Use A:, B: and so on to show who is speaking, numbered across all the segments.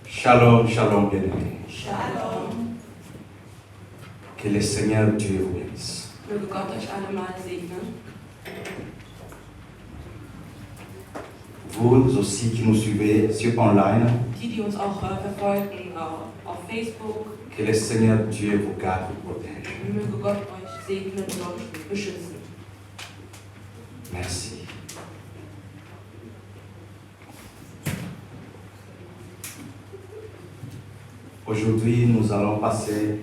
A: Shalom, shalom, bien-aimés.
B: Shalom.
A: Que le Seigneur Dieu vous bénisse.
B: Möge Gott euch alle mal segnen.
A: Vous aussi qui nous suivez sur online,
B: Die uns auch verfolgen auf Facebook.
A: que le Seigneur Dieu vous garde et vous protège.
B: Möge Gott euch segnen und euch beschützen.
A: Merci. Aujourd'hui, nous allons parler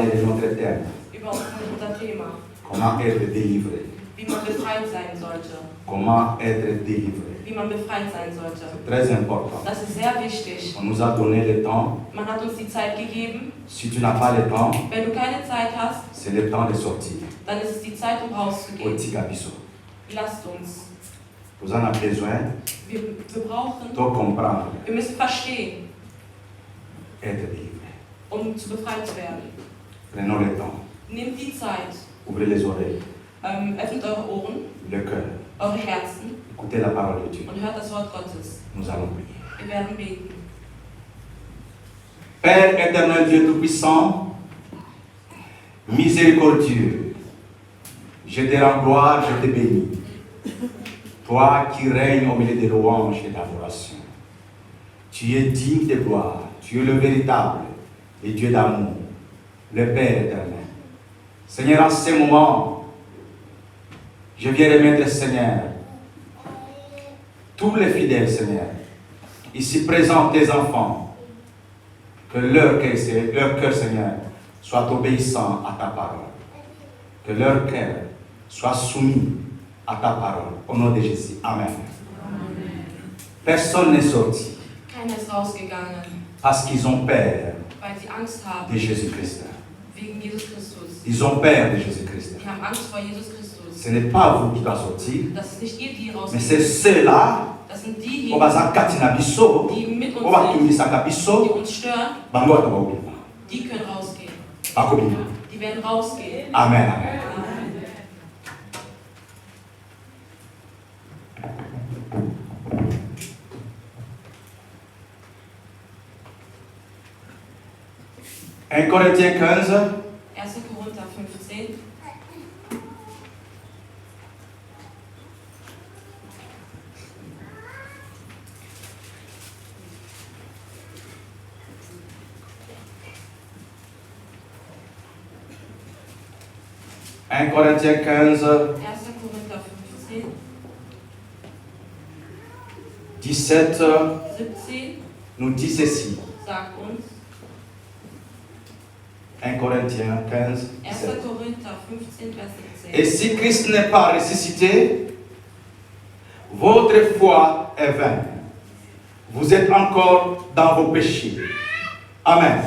A: de notre thème.
B: Über unser Thema,
A: Comment être délivré.
B: wie man befreit sein sollte.
A: Comment être délivré.
B: Wie man befreit sein sollte.
A: C'est très important.
B: Das ist sehr wichtig.
A: On nous a donné le temps.
B: Man hat uns die Zeit gegeben.
A: Si tu n'as pas le temps,
B: Wenn du keine Zeit hast,
A: c'est le temps de sortir.
B: dann ist es die Zeit, um rauszugehen.
A: Otigabiso.
B: Lasst uns.
A: Vous en avez besoin
B: Wir brauchen,
A: de comprendre,
B: wir müssen verstehen,
A: être délivré.
B: um zu befreit zu werden.
A: Prenons le temps.
B: Nehmt die Zeit.
A: Ouvrez les oreilles,
B: Öffnet eure Ohren,
A: le cœur.
B: eure Herzen
A: Écoutez la parole de Dieu.
B: und hört das Wort Gottes.
A: Nous allons prier.
B: Wir werden beten.
A: Père éternel Dieu Tout-Puissant, miséricordieux, je te rends gloire, je te bénis. Toi qui règnes au milieu des louanges et d'adoration. Tu es digne de gloire, tu es le véritable et Dieu d'amour, le Père éternel. Seigneur, en ce moment, je viens remettre, Seigneur, tous les fidèles, Seigneur, ici présents, tes enfants, que leur cœur, Seigneur, soit obéissant à ta parole. Que leur cœur soit soumis à ta parole. Au nom de Jésus. Amen.
B: Amen.
A: Personne n'est sorti
B: Keiner ist rausgegangen,
A: parce qu'ils ont peur
B: weil sie Angst haben
A: de Jésus-Christ.
B: wegen Jesus Christus.
A: Ils ont peur de Jésus-Christ.
B: Die haben Angst vor Jesus Christus.
A: Ce n'est pas vous qui doit sortir,
B: Das ist nicht ihr, die
A: mais c'est
B: rausgehen.
A: ceux-là
B: Das sind die
A: qui
B: hier, die mit uns sind, die uns stören, die können rausgehen. Die werden rausgehen.
A: Amen.
B: Amen.
A: 1 Corinthiens 15.
B: 1. Korinther 15.
A: Un Corinthiens 15,
B: 1. Korinther 15.
A: 17
B: 17
A: nous dit ceci.
B: sagt uns,
A: 1 Corinthiens 15,
B: 1.
A: 17.
B: Korinther 15, Vers
A: Et
B: 17.
A: si Christ n'est pas ressuscité, votre foi est vaine. Vous êtes encore dans vos péchés. Amen.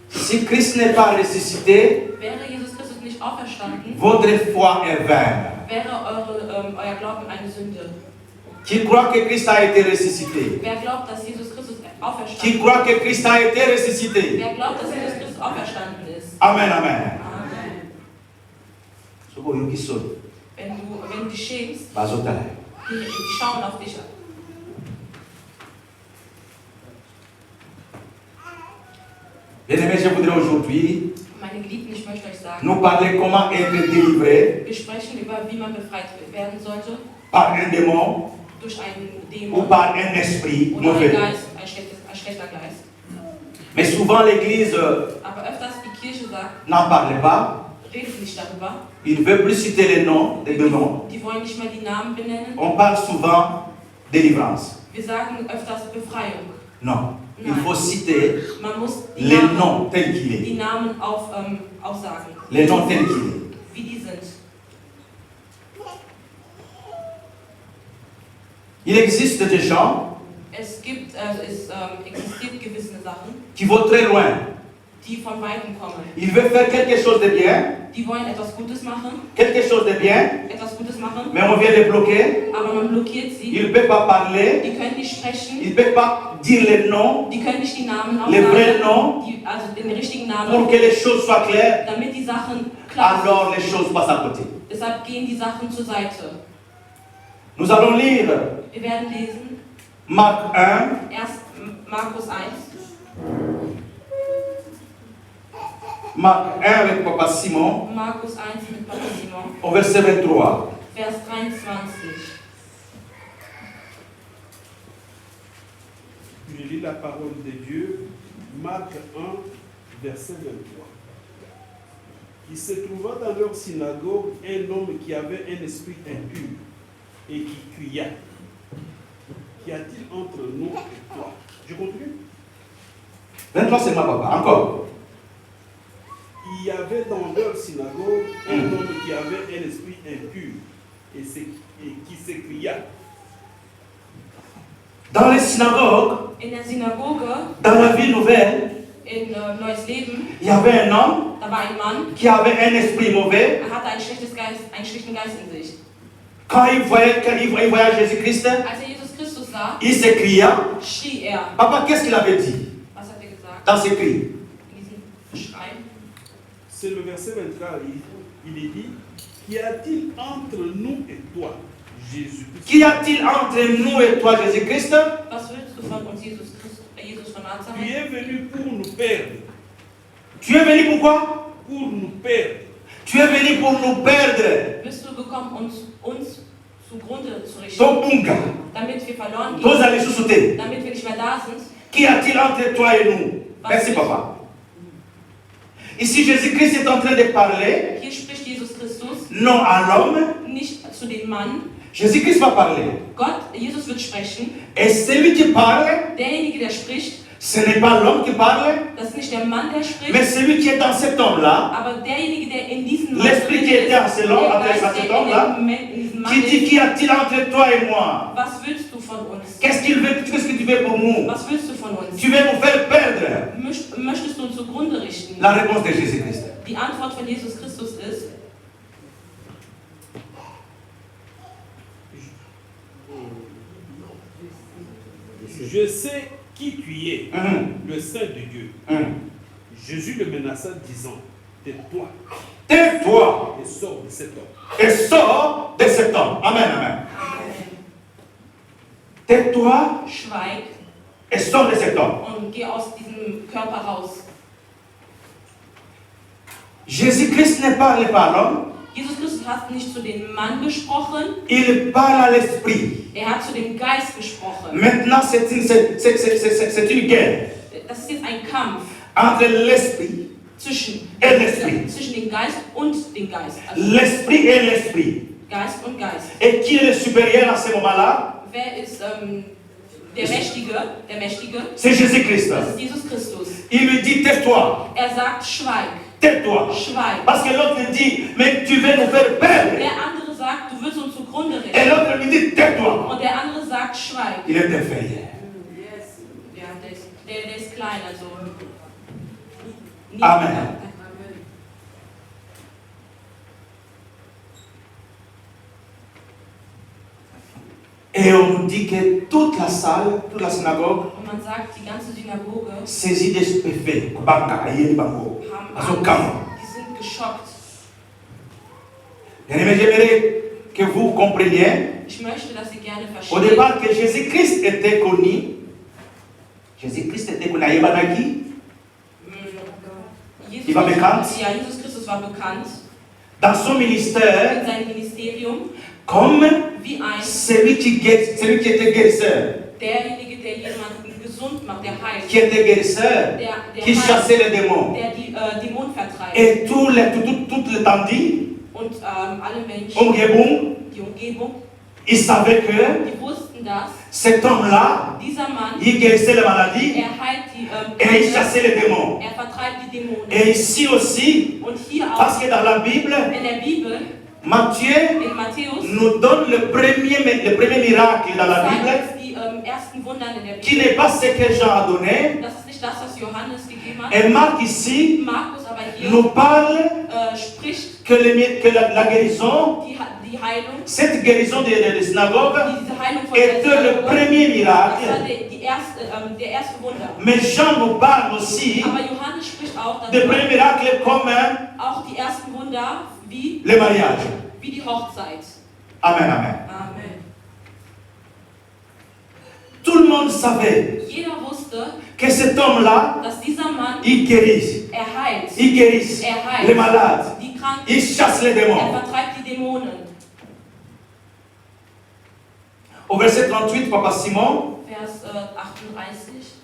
A: Si Christ n'est pas ressuscité,
B: Wäre Jesus Christus nicht auferstanden,
A: votre foi est vaine.
B: wäre euer Glauben eine Sünde.
A: Qui croit que Christ a été ressuscité?
B: Wer glaubt, dass Jesus Christus
A: Qui
B: auferstanden
A: croit que Christ a été ressuscité?
B: Wer glaubt, dass Jesus Christus auferstanden ist?
A: Amen, amen.
B: Amen. Wenn du dich schämst, die schauen auf dich.
A: Bien-aimés, je voudrais aujourd'hui
B: Meine Geliebten, ich möchte euch sagen,
A: nous parler comment être délivré
B: wir sprechen über, wie man befreit werden sollte
A: par un démon
B: durch einen
A: ou
B: Dämon
A: par un esprit
B: oder einen
A: mauvais.
B: Geist, ein schlechter Geist.
A: Mais souvent l'Église
B: Aber öfters die Kirche sagt,
A: n'en parle pas.
B: redet nicht darüber.
A: Il ne veut plus citer les noms des démons.
B: Die wollen nicht mehr die Namen benennen.
A: On parle souvent délivrance.
B: Wir sagen öfters Befreiung.
A: Non. Il
B: Nein.
A: faut citer
B: Man muss die
A: les
B: Namen,
A: noms tels qu'il est.
B: die Namen aufsagen,
A: Les noms tels qu'il est.
B: wie die sind.
A: Il existe des gens
B: Es existiert gewisse Sachen,
A: qui vont très loin.
B: die von Weitem kommen.
A: Ils veulent faire quelque chose de bien,
B: Die wollen etwas Gutes machen,
A: etwas Gutes machen, mais on vient les bloquer.
B: aber man blockiert sie.
A: Ils ne peuvent pas parler,
B: Die können nicht sprechen,
A: ils ne peuvent pas dire les noms,
B: die können nicht die Namen
A: les vrais
B: aufsagen,
A: noms,
B: also den richtigen
A: pour
B: Namen,
A: que les choses soient claires.
B: damit die Sachen klar sind.
A: Alors les choses passent à côté.
B: Deshalb gehen die Sachen zur Seite.
A: Nous allons lire
B: Wir werden lesen,
A: Marc 1,
B: erst Markus 1,
A: Marc 1 avec Papa Simon,
B: Markus 1 mit Papa Simon,
A: au verset 23.
B: Vers 23.
C: Je lis la parole de Dieu, Marc 1, verset 23. Il se trouva dans leur synagogue un homme qui avait un esprit impur et qui cria. Qu'y a-t-il entre nous et toi? Je continue.
A: 23, c'est moi, papa. Encore.
C: Il y avait dans leur synagogue un homme qui avait un esprit impur et qui s'écria.
A: Dans les synagogues,
B: In der Synagoge
A: dans la ville nouvelle,
B: in Neues Leben,
A: il y avait un homme
B: da war ein Mann,
A: qui avait un esprit mauvais.
B: er hatte einen schlechten Geist in sich.
A: Quand il voyait Jésus-Christ,
B: Als er Jesus Christus sah,
A: il s'écria.
B: schrie er.
A: Papa, qu'est-ce qu'il avait dit
B: Was hat er gesagt?
A: dans ses cris?
B: In diesem Schrei.
C: C'est le verset 23, il est dit, qu'y a-t-il entre nous et toi, Jésus-Christ?
A: Qu'y a-t-il entre nous et toi, Jésus-Christ?
B: Was willst du von uns, Jesus von
C: Tu
B: Nazareth?
C: es venu pour nous perdre.
A: Tu es venu pourquoi?
C: Pour nous perdre.
A: Tu es venu pour nous perdre.
B: Bist du gekommen, uns zugrunde zu richten,
A: Topunga.
B: damit wir verloren
A: Tous
B: gehen,
A: allez sous-sauter.
B: damit wir nicht mehr da sind?
A: Qu'y a-t-il entre toi et nous? Merci, papa. Ici, Jésus-Christ est en train de parler,
B: Hier spricht Jesus Christus
A: non à l'homme.
B: nicht zu dem Mann.
A: Jésus-Christ va parler.
B: Jesus wird sprechen.
A: Et celui qui parle,
B: Derjenige, der spricht,
A: ce n'est pas l'homme qui parle,
B: das ist nicht der Mann, der spricht,
A: mais celui qui est dans cet homme-là,
B: aber derjenige, der in diesem Mann
A: l'esprit qui était en cet homme-là,
B: in
A: qui dit qu'y a-t-il entre toi et moi?
B: Was willst du von uns?
A: Qu'est-ce que tu veux pour nous?
B: Was willst du von uns?
A: Tu veux nous faire perdre?
B: Möchtest du uns zugrunde richten?
A: La réponse de Jésus-Christ.
B: Die Antwort von Jesus Christus ist,
C: Je sais qui tu es, le Saint de Dieu. Jésus le menaça disant, tais-toi.
A: Tais-toi
C: Et sors de cet homme.
A: et sors de cet homme. Amen, amen. Tais-toi
B: schweig
A: et sors de cet homme.
B: und geh aus diesem Körper raus.
A: Jésus-Christ ne parle pas à l'homme,
B: Jesus Christus hat nicht zu dem Mann gesprochen,
A: il parle à l'esprit.
B: er hat zu dem Geist gesprochen.
A: Maintenant, c'est une guerre
B: Das ist jetzt ein Kampf
A: entre l'esprit
B: zwischen
A: l'esprit.
B: dem Geist und dem Geist. Also
A: L'esprit et l'esprit.
B: Geist und Geist.
A: Et qui est le supérieur à ce moment-là?
B: Wer ist der Mächtige? Der Mächtige?
A: C'est Jésus-Christ.
B: Das ist Jesus Christus.
A: Il lui dit, tais-toi,
B: Er sagt, schweig,
A: tais-toi.
B: schweig.
A: Parce que l'autre dit, mais tu veux nous faire perdre.
B: Der andere sagt, du willst uns zugrunde
A: Et
B: richten.
A: l'autre lui dit, tais-toi.
B: Und der andere sagt, schweig.
A: Il est inférieur.
B: Ja, der ist klein, also.
A: Amen. Et on nous dit que toute la salle, toute la synagogue,
B: Und man sagt, die ganze Synagoge
A: saisie de stupéfaits.
B: haben
A: Azoukam.
B: die sind geschockt.
A: Bien-aimés, j'aimerais que vous compreniez
B: Ich möchte, dass ihr gerne
A: au
B: versteht,
A: départ que Jésus-Christ était connu. Jésus-Christ était connu à Yebanaki,
B: Jesus,
A: war bekannt.
B: Ja, Jesus Christus war bekannt
A: dans son ministère
B: in seinem Ministerium
A: comme
B: wie ein
A: celui qui était guérisseur,
B: derjenige, der jemanden gesund macht, der heilt,
A: qui était guérisseur,
B: der
A: qui
B: heilt,
A: chassait les démons.
B: der die Dämonen vertreibt.
A: Et tout le tandis,
B: Und alle Menschen,
A: Umgebung,
B: die Umgebung,
A: ils savaient que
B: die wussten das.
A: cet homme-là,
B: Dieser Mann,
A: il guérissait les maladies
B: er heilt die
A: et il chassait les démons.
B: er vertreibt die Dämonen.
A: Et ici aussi,
B: Und hier
A: parce
B: auch
A: que dans la Bible,
B: in der Bibel,
A: Matthieu
B: in Matthäus,
A: nous donne le premier miracle dans la
B: zeigen
A: Bible,
B: uns die ersten Wunder in der
A: qui
B: Bibel.
A: n'est pas ce que Jean a donné.
B: Das ist nicht das, was Johannes gegeben hat.
A: Et Marc ici
B: Markus aber hier
A: nous parle
B: spricht
A: que, la guérison,
B: die Heilung,
A: cette guérison de synagogue,
B: diese Heilung von
A: était
B: der
A: le
B: Synagoge.
A: premier
B: Das
A: miracle.
B: war der erste Wunder.
A: Mais Jean nous parle aussi
B: Aber Johannes spricht auch
A: de
B: darüber,
A: premier miracle comme
B: auch die ersten Wunder wie
A: le mariage.
B: die Hochzeit.
A: Amen, amen.
B: Amen.
A: Tout le monde savait
B: Jeder wusste,
A: que cet homme-là,
B: dass dieser Mann,
A: il guérit.
B: heilt,
A: Il guérit
B: heilt
A: les malades.
B: die Kranken,
A: Il chasse les démons.
B: vertreibt die Dämonen.
A: Au verset 38, Papa Simon,
B: Vers 38.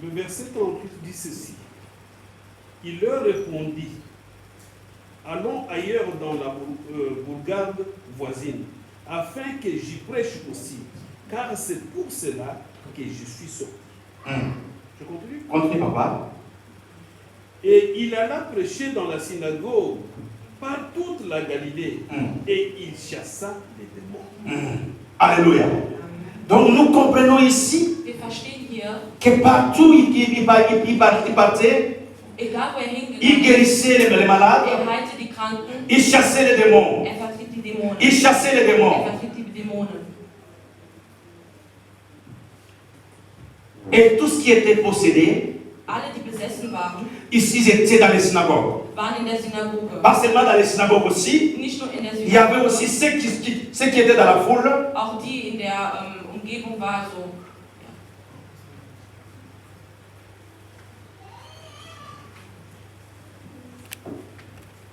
C: Le verset 38 dit ceci. Il leur répondit, allons ailleurs dans la bourgade voisine, afin que j'y prêche aussi, car c'est pour cela que je suis sorti. Je continue.
A: continue papa.
C: Et il alla prêcher dans la synagogue par toute la Galilée, et il chassa les démons.
A: Alléluia. Donc nous comprenons ici
B: Wir verstehen hier,
A: que partout il partait,
B: egal wo hingegangen
A: il guérissait les malades,
B: heilte die Kranken,
A: il chassait les démons.
B: vertrieb die Dämonen.
A: Il chassait les démons.
B: vertrieb die Dämonen.
A: Et tout ce qui était possédé,
B: Alle, die besessen waren,
A: ici ils étaient dans les synagogues.
B: waren in der Synagoge.
A: Pas seulement dans les synagogues aussi,
B: Nicht nur in der
A: il y avait
B: Synagoge,
A: aussi ceux qui étaient dans la foule.
B: auch die in der Umgebung war so.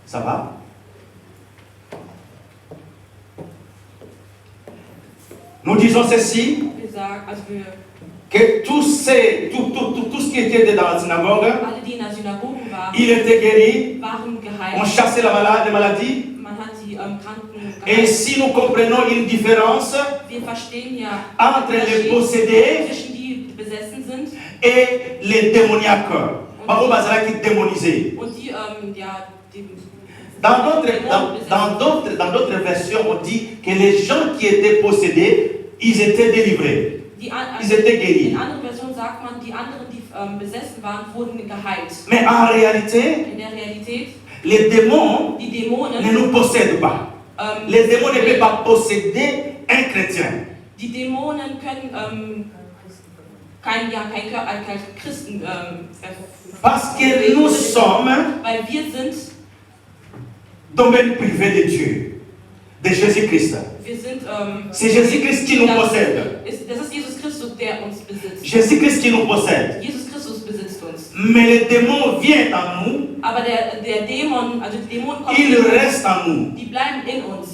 A: Ça va? Nous disons ceci,
B: Wir sagen, also
A: que tout ce qui était dans la synagogue,
B: alle, die in der Synagoge waren,
A: il était guéri,
B: waren
A: on
B: geheilt.
A: chassait les maladies.
B: Man hat die Kranken
A: Et
B: geheilt.
A: ici nous comprenons une différence
B: Wir verstehen ja
A: entre les
B: Unterschied
A: possédés
B: zwischen die besessen sind
A: et les démoniaques. Paro Bazara qui démonisé.
B: und die, ja, die
A: Dans d'autres versions, on dit que les gens qui étaient possédés, ils étaient délivrés. Ils étaient guéris.
B: In anderen Versionen sagt man, die anderen, die besessen waren, wurden geheilt.
A: Mais en réalité,
B: In der Realität,
A: les démons
B: die
A: ne
B: Dämonen,
A: nous possèdent pas. Les démons ne peuvent pas posséder un chrétien.
B: die Dämonen können kein Christen
A: Parce que nous sommes
B: weil wir sind
A: domaine privé de Dieu, de Jésus-Christ.
B: wir sind
A: C'est Jésus-Christ qui nous possède.
B: das ist Jesus Christus, der uns besitzt.
A: Jésus-Christ qui nous possède.
B: Jesus Christus besitzt uns.
A: Mais le démon vient en nous.
B: Aber der Dämon, also die Dämonen kommen
A: Il
B: in uns,
A: reste en nous.
B: die bleiben in uns.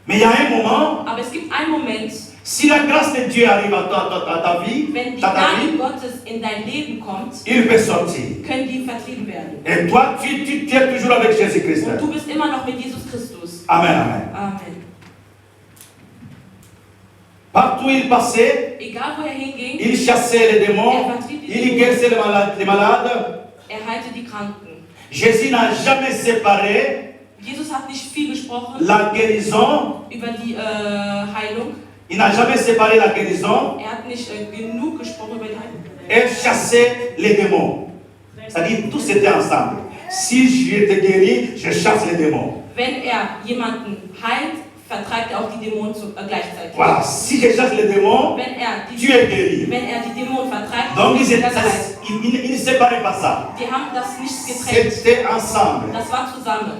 A: Mais il y a un moment,
B: Aber es gibt einen Moment,
A: si la grâce de Dieu arrive à ta vie,
B: wenn die
A: dans ta
B: Gnade
A: vie,
B: Gottes in dein Leben kommt,
A: il peut sortir.
B: können die vertrieben werden.
A: Et toi, tu es toujours avec Jésus-Christ.
B: Und du bist immer noch mit Jesus Christus.
A: Amen, amen.
B: Amen.
A: Partout où il passait,
B: Egal wo hinging,
A: il chassait les démons, il guérissait les malades.
B: heilte die Kranken.
A: Jésus n'a jamais séparé
B: Jesus hat nicht viel gesprochen
A: la guérison.
B: über die Heilung.
A: Il n'a jamais séparé la guérison
B: Hat nicht genug gesprochen über die Heilung.
A: et chassé les démons. C'est-à-dire, tous étaient ensemble. Si je te guéris, je chasse les démons.
B: Wenn jemanden heilt, vertreibt auch die Dämonen gleichzeitig.
A: Voilà, si je chasse les démons, tu es guéri.
B: Wenn die Dämonen vertreibt,
A: Donc,
B: il
A: ils ne séparaient pas ça.
B: Die haben das nicht getrennt.
A: C'était ensemble.
B: Das war zusammen.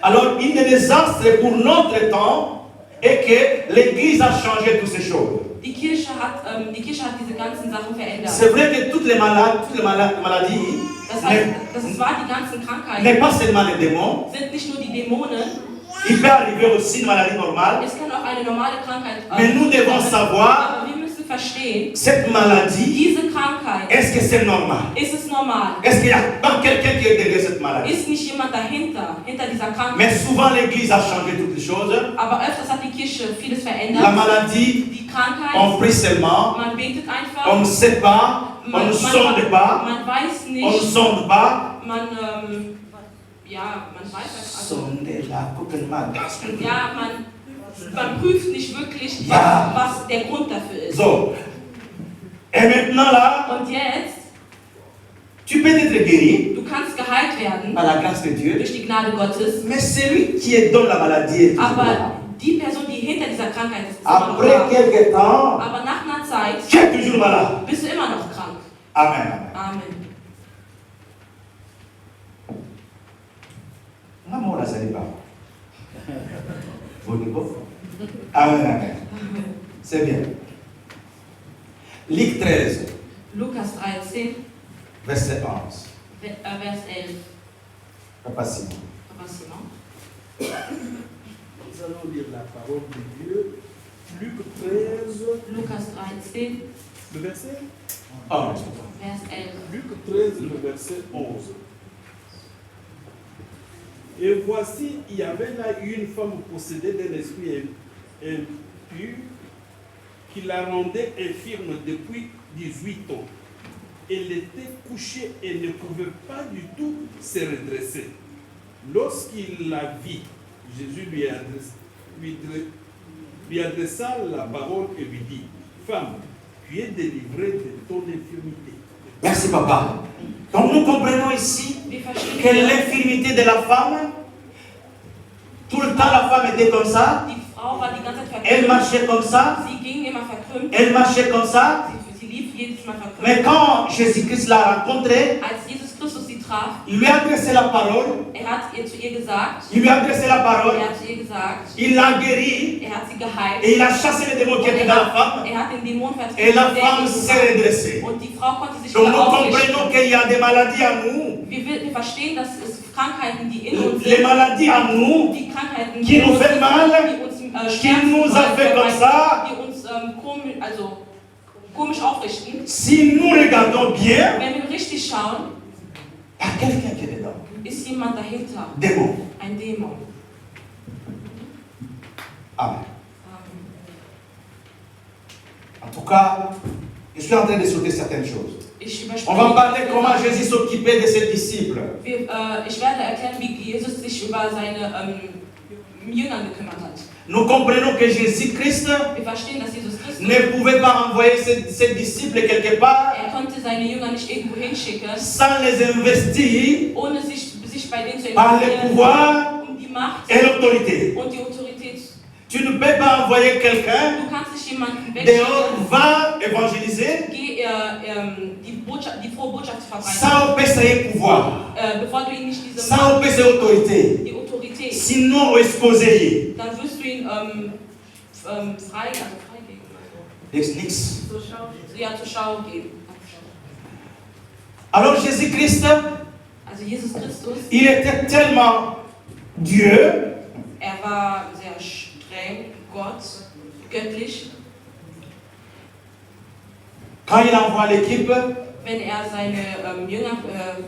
A: Alors, une des désastres pour notre temps est que l'Église a changé toutes ces choses.
B: Die Kirche hat diese ganzen Sachen verändert.
A: C'est vrai que toutes les maladies,
B: Das heißt, das war die ganzen Krankheiten.
A: n'est pas seulement les démons.
B: Sind nicht nur die Dämonen.
A: Il peut arriver aussi une maladie normale.
B: Es kann auch eine normale Krankheit.
A: Mais nous devons savoir,
B: Aber wir müssen verstehen,
A: cette maladie,
B: diese Krankheit,
A: est-ce que c'est normal?
B: ist es normal?
A: Est-ce qu'il y a pas quelqu'un qui est derrière cette maladie?
B: Ist nicht jemand dahinter, hinter dieser Krankheit?
A: Mais souvent l'Église a changé toutes les choses.
B: Aber öfters hat die Kirche vieles verändert.
A: La maladie,
B: Die Krankheit,
A: on prie seulement,
B: man betet einfach.
A: on ne sait pas, on ne sonde pas,
B: Man weiß
A: on ne
B: nicht,
A: sonde pas.
B: man weiß also,
A: Sondez la complètement.
B: ja, man prüft nicht wirklich,
A: Ja.
B: was der Grund dafür ist.
A: So. Et maintenant là,
B: Und jetzt,
A: tu peux être guéri
B: du kannst geheilt werden
A: par la grâce de Dieu,
B: durch die Gnade Gottes,
A: mais celui qui est dans la maladie est toujours là.
B: aber die Person, die hinter dieser Krankheit ist, ist immer noch
A: Après
B: da.
A: quelques temps,
B: Aber nach einer Zeit
A: tu es toujours malade.
B: bist du immer noch krank.
A: Amen. Amen.
B: Amen.
A: L'amour là, ça n'est pas. Vous dites pas? Amen. Amen. C'est bien. Luc 13,
B: Lukas 13,
A: verset 11.
B: Vers 11.
A: Papa Simon.
B: Papa Simon.
C: Nous allons lire la parole de Dieu. Luc 13,
B: Lukas 13,
C: le verset
A: 11.
B: Vers 11.
C: Luc 13, le verset 11. Et voici, il y avait là une femme possédée d'un esprit impur qui la rendait infirme depuis 18 ans. Elle était couchée et ne pouvait pas du tout se redresser. Lorsqu'il la vit, Jésus lui adressa la parole et lui dit, femme, tu es délivrée de ton infirmité.
A: Merci papa. Donc nous comprenons ici
B: Wir verstehen,
A: que l'infirmité de la femme, tout le temps la femme était comme ça,
B: die Frau war die ganze Zeit
A: elle
B: verkrümmt.
A: marchait comme ça,
B: Sie ging immer verkrümmt.
A: elle marchait comme ça.
B: Sie lief jedes Mal
A: Mais
B: verkrümmt.
A: quand Jésus-Christ l'a rencontrée,
B: Als Jesus Christus sie traf,
A: il lui a adressé la parole,
B: hat zu ihr gesagt,
A: il lui a adressé la parole,
B: hat zu ihr gesagt,
A: il l'a guérie
B: hat sie geheilt.
A: et il a chassé les démons qui étaient dans la femme
B: hat den Dämon
A: et
B: vertrieben.
A: la
B: der
A: femme
B: in ihr
A: s'est
B: war.
A: redressée.
B: Und die Frau konnte sich
A: Donc
B: wieder
A: nous
B: aufrichten.
A: comprenons qu'il y a des maladies en nous,
B: Wir verstehen, dass es Krankheiten, die in uns
A: les
B: sind,
A: maladies en nous
B: die Krankheiten,
A: qui
B: in
A: nous
B: uns
A: fait
B: sind,
A: mal,
B: die uns
A: qui nous a fait comme ça.
B: die uns komisch aufrichten.
A: Si nous regardons bien,
B: Wenn wir richtig schauen,
A: il y a quelqu'un qui est dedans.
B: ist jemand dahinter,
A: Démon.
B: ein Dämon.
A: Amen. En tout cas, je suis en train de sauter certaines choses. On va parler comment Jésus s'occupait de ses disciples.
B: Ich werde erklären, wie Jesus sich über seine Jünger gekümmert hat.
A: Nous comprenons que Jésus-Christ
B: Wir verstehen, dass Jesus Christus,
A: ne pouvait pas envoyer ses disciples quelque part
B: konnte seine Jünger nicht irgendwo hinschicken,
A: sans les investir
B: ohne sich bei denen zu
A: par le
B: investieren,
A: pouvoir
B: die Macht
A: et l'autorité.
B: und die Autorität.
A: Tu ne peux pas envoyer quelqu'un
B: Du kannst nicht jemanden
A: dehors,
B: wegschicken,
A: va évangéliser
B: geh die frohe Botschaft verbreiten,
A: sans opérer pouvoir,
B: bevor du ihm nicht diese
A: sans
B: Macht,
A: opérer autorité.
B: die Autorität,
A: Sinon, exposé.
B: dann wirst du ihn freigeben.
A: Nichts.
B: Ja, zur Schau geben.
A: Alors Jésus-Christ,
B: Also Jesus Christus,
A: il était tellement Dieu,
B: war sehr streng, Gott, göttlich.
A: quand il envoie l'équipe,
B: Wenn seine Jünger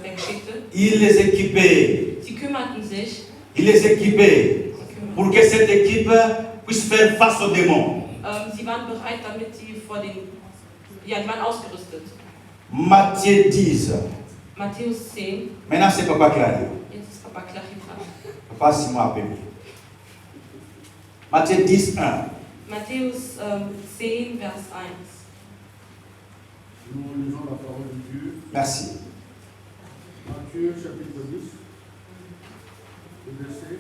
B: wegschickte,
A: il les équipait.
B: sie kümmerten sich,
A: Il les équipait pour que cette équipe puisse faire face aux démons.
B: Sie waren bereit, damit sie vor den, ja, die waren ausgerüstet.
A: Matthieu 10.
B: Matthäus 10,
A: Maintenant, c'est Papa Clary.
B: jetzt ist Papa Clary dran.
A: Papa Simon a permis. Matthieu 10, 1.
B: Matthäus 10, Vers 1.
D: Nous lisons la parole de Dieu.
A: Merci.
D: Matthieu chapitre 10, le verset.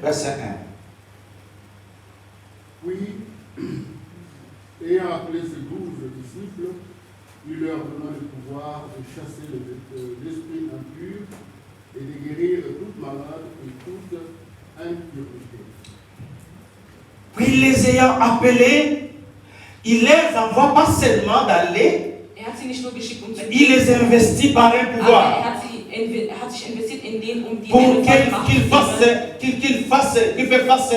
A: Verset 1.
D: Puis, ayant appelé ses 12 disciples, il leur donna le pouvoir de chasser l'esprit impur et de guérir toute malade et toute impureté.
A: Puis les ayant appelés, il les envoie pas seulement d'aller,
B: Hat sie nicht nur geschickt, um zu
A: il les investit par un
B: aber
A: pouvoir
B: hat sich investiert in den, um die
A: pour
B: Welt voll Macht
A: qu'il
B: zu
A: fasse face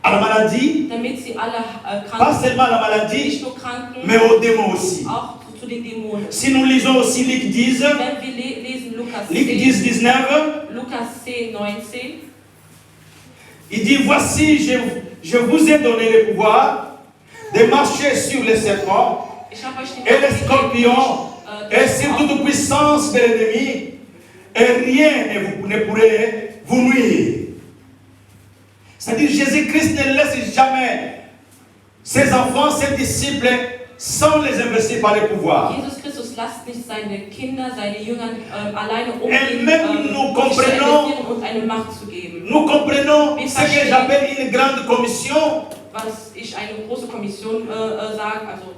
A: à la maladie,
B: damit sie alle
A: pas
B: Kranken,
A: seulement à la maladie,
B: nicht nur Kranken,
A: mais aux démons aussi.
B: auch zu den Dämonen.
A: Si nous lisons aussi Luc 10,
B: Wenn wir lesen Lukas
A: Luc 10,
B: 10,
A: 19,
B: Lukas 10, 19,
A: il dit, voici, je vous ai donné le pouvoir de marcher sur les serpents
B: ich habe euch den
A: et les scorpions et sur toute puissance de l'ennemi, et rien ne pourrait vous nuire. C'est-à-dire, Jésus-Christ ne laisse jamais ses enfants, ses disciples, sans les investir par le pouvoir.
B: Jesus Christus lasst nicht seine Kinder, seine Jünger alleine
A: Et
B: umgehen,
A: même nous
B: sich zu
A: comprenons,
B: investieren und eine Macht zu geben.
A: nous comprenons ce que j'appelle une grande commission.
B: Was ich eine große Kommission sage, also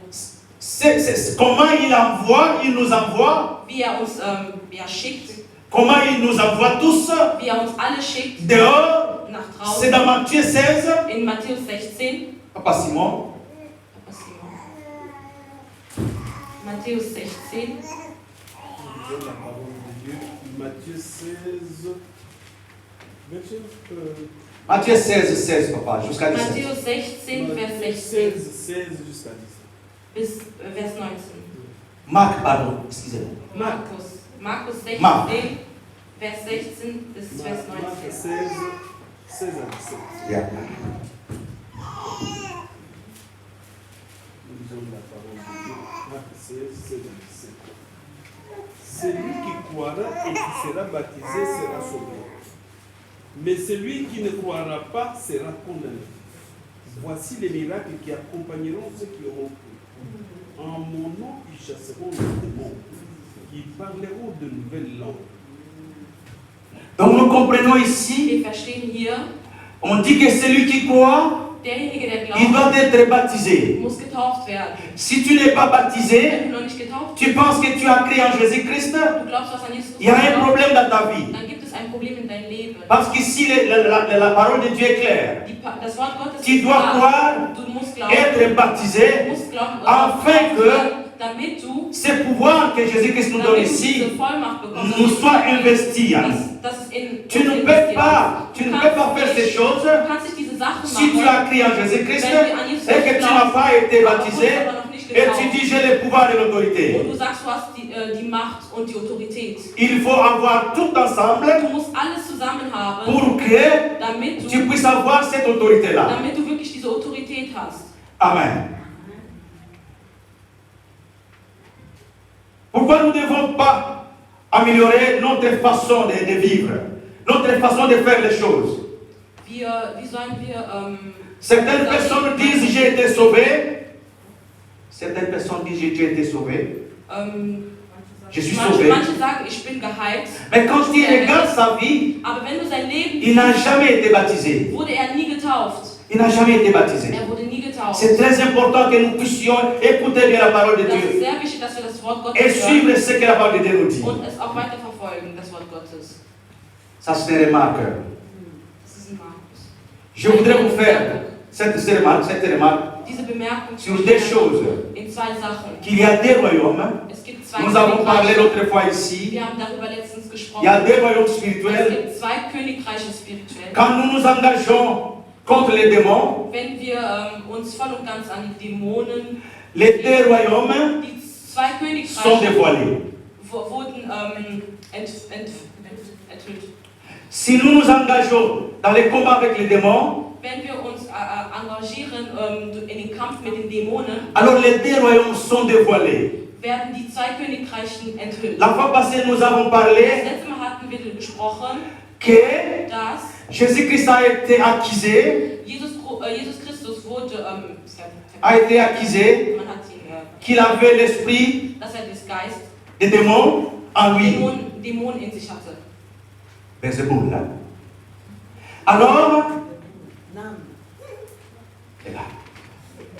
A: C'est comment il envoie, il nous envoie,
B: wie uns schickt,
A: comment il nous envoie tous
B: wie uns alle schickt
A: dehors.
B: nach
A: C'est
B: draußen.
A: dans Matthieu 16.
B: In Matthäus 16,
A: Papa Simon.
B: Matthäus 16,
C: Nous lisons la parole de Dieu. Matthieu 16, verset.
A: Matthieu 16, 16, papa, jusqu'à 17.
B: Matthäus 16, Vers 16
C: 16 jusqu'à 17.
B: bis Vers 19.
A: Marc, pardon, excusez-moi.
B: Markus 16,
A: Marc.
B: Vers 16 bis Vers
C: Marc
B: 19.
C: 16, 16 à 17.
A: Yeah.
C: Nous lisons la parole de Dieu. Marc 16, 16 à 17. Celui qui croira et qui sera baptisé sera sauvé. Mais celui qui ne croira pas sera condamné. Voici les miracles qui accompagneront ceux qui auront cru. En mon nom, ils chasseront les démons. Ils parleront de nouvelles langues.
A: Donc nous comprenons ici,
B: Wir verstehen hier,
A: on dit que celui qui croit,
B: derjenige, der
A: il
B: glaubt,
A: doit être baptisé.
B: muss getauft werden.
A: Si tu n'es pas baptisé,
B: Wenn du noch nicht getauft
A: tu penses que tu as cru en Jésus-Christ,
B: du glaubst, was an Jesus
A: il y a un
B: Christus
A: problème dans ta vie.
B: dann gibt es ein Problem in deinem Leben.
A: Parce qu'ici, la parole de Dieu est claire.
B: Das Wort Gottes
A: Tu dois
B: klar.
A: croire,
B: Du musst glauben,
A: être baptisé,
B: du musst glauben,
A: afin que
B: damit du
A: ce pouvoir que Jésus-Christ nous donne ici
B: diese Vollmacht bekommst,
A: nous soit investi.
B: dass es in
A: Tu ne peux pas faire ces choses
B: Du kannst nicht diese Sachen
A: si tu
B: machen,
A: as crié en Jésus-Christ et que tu n'as pas été baptisé
B: aber noch nicht
A: et
B: getauft.
A: tu dis j'ai le pouvoir et l'autorité.
B: Und du sagst, du hast die Macht und die Autorität.
A: Il faut avoir tout ensemble
B: Du musst alles zusammen haben,
A: pour que
B: damit
A: tu
B: du
A: puisses avoir cette autorité-là.
B: wirklich diese Autorität hast.
A: Amen. Pourquoi nous ne devons pas améliorer notre façon de vivre, notre façon de faire les choses?
B: Wie sollen wir
A: Certaines personnes disent j'ai été sauvé. Certaines personnes disent j'ai été sauvé. Je suis sauvé.
B: manche sagen, ich bin geheilt.
A: Mais quand tu regardes sa vie,
B: Aber wenn du sein Leben
A: il n'a jamais été baptisé.
B: wurde nie getauft.
A: Il n'a jamais été baptisé.
B: Wurde nie getauft.
A: C'est très important que nous puissions écouter bien la parole de
B: Das ist
A: Dieu
B: sehr wichtig, dass wir das Wort Gottes
A: et
B: hören
A: suivre ce que la parole de Dieu nous dit.
B: und es auch weiterverfolgen, das Wort Gottes.
A: Ça, c'est une remarque.
B: Das ist ein Markus.
A: Je voudrais vous faire cette remarque
B: diese Bemerkung
A: sur des choses.
B: in zwei Sachen.
A: Qu'il y a des royaumes.
B: Es gibt zwei
A: Nous avons parlé
B: Königreiche.
A: l'autre fois ici.
B: Wir haben darüber letztens
A: Il
B: gesprochen.
A: y a des royaumes
B: Es
A: spirituels.
B: gibt zwei Königreiche spirituell.
A: Quand nous nous engageons contre les démons,
B: Wenn wir uns voll und ganz an die Dämonen,
A: les deux royaumes
B: die zwei
A: sont
B: Königreiche
A: dévoilés.
B: wurden enthüllt.
A: Si nous nous engageons dans les combats avec les démons,
B: Wenn wir uns engagieren in den Kampf mit den Dämonen,
A: alors les deux royaumes sont dévoilés.
B: werden die zwei Königreichen enthüllt.
A: La fois passée, nous avons
B: Das
A: parlé
B: letzte Mal hatten wir gesprochen,
A: que
B: dass
A: Jésus-Christ a été accusé,
B: Jesus Christus wurde,
A: a été accusé
B: man hat ihn,
A: qu'il avait l'esprit
B: dass das Geist
A: des démons en lui.
B: Dämonen in sich hatte.
A: Verset bon là.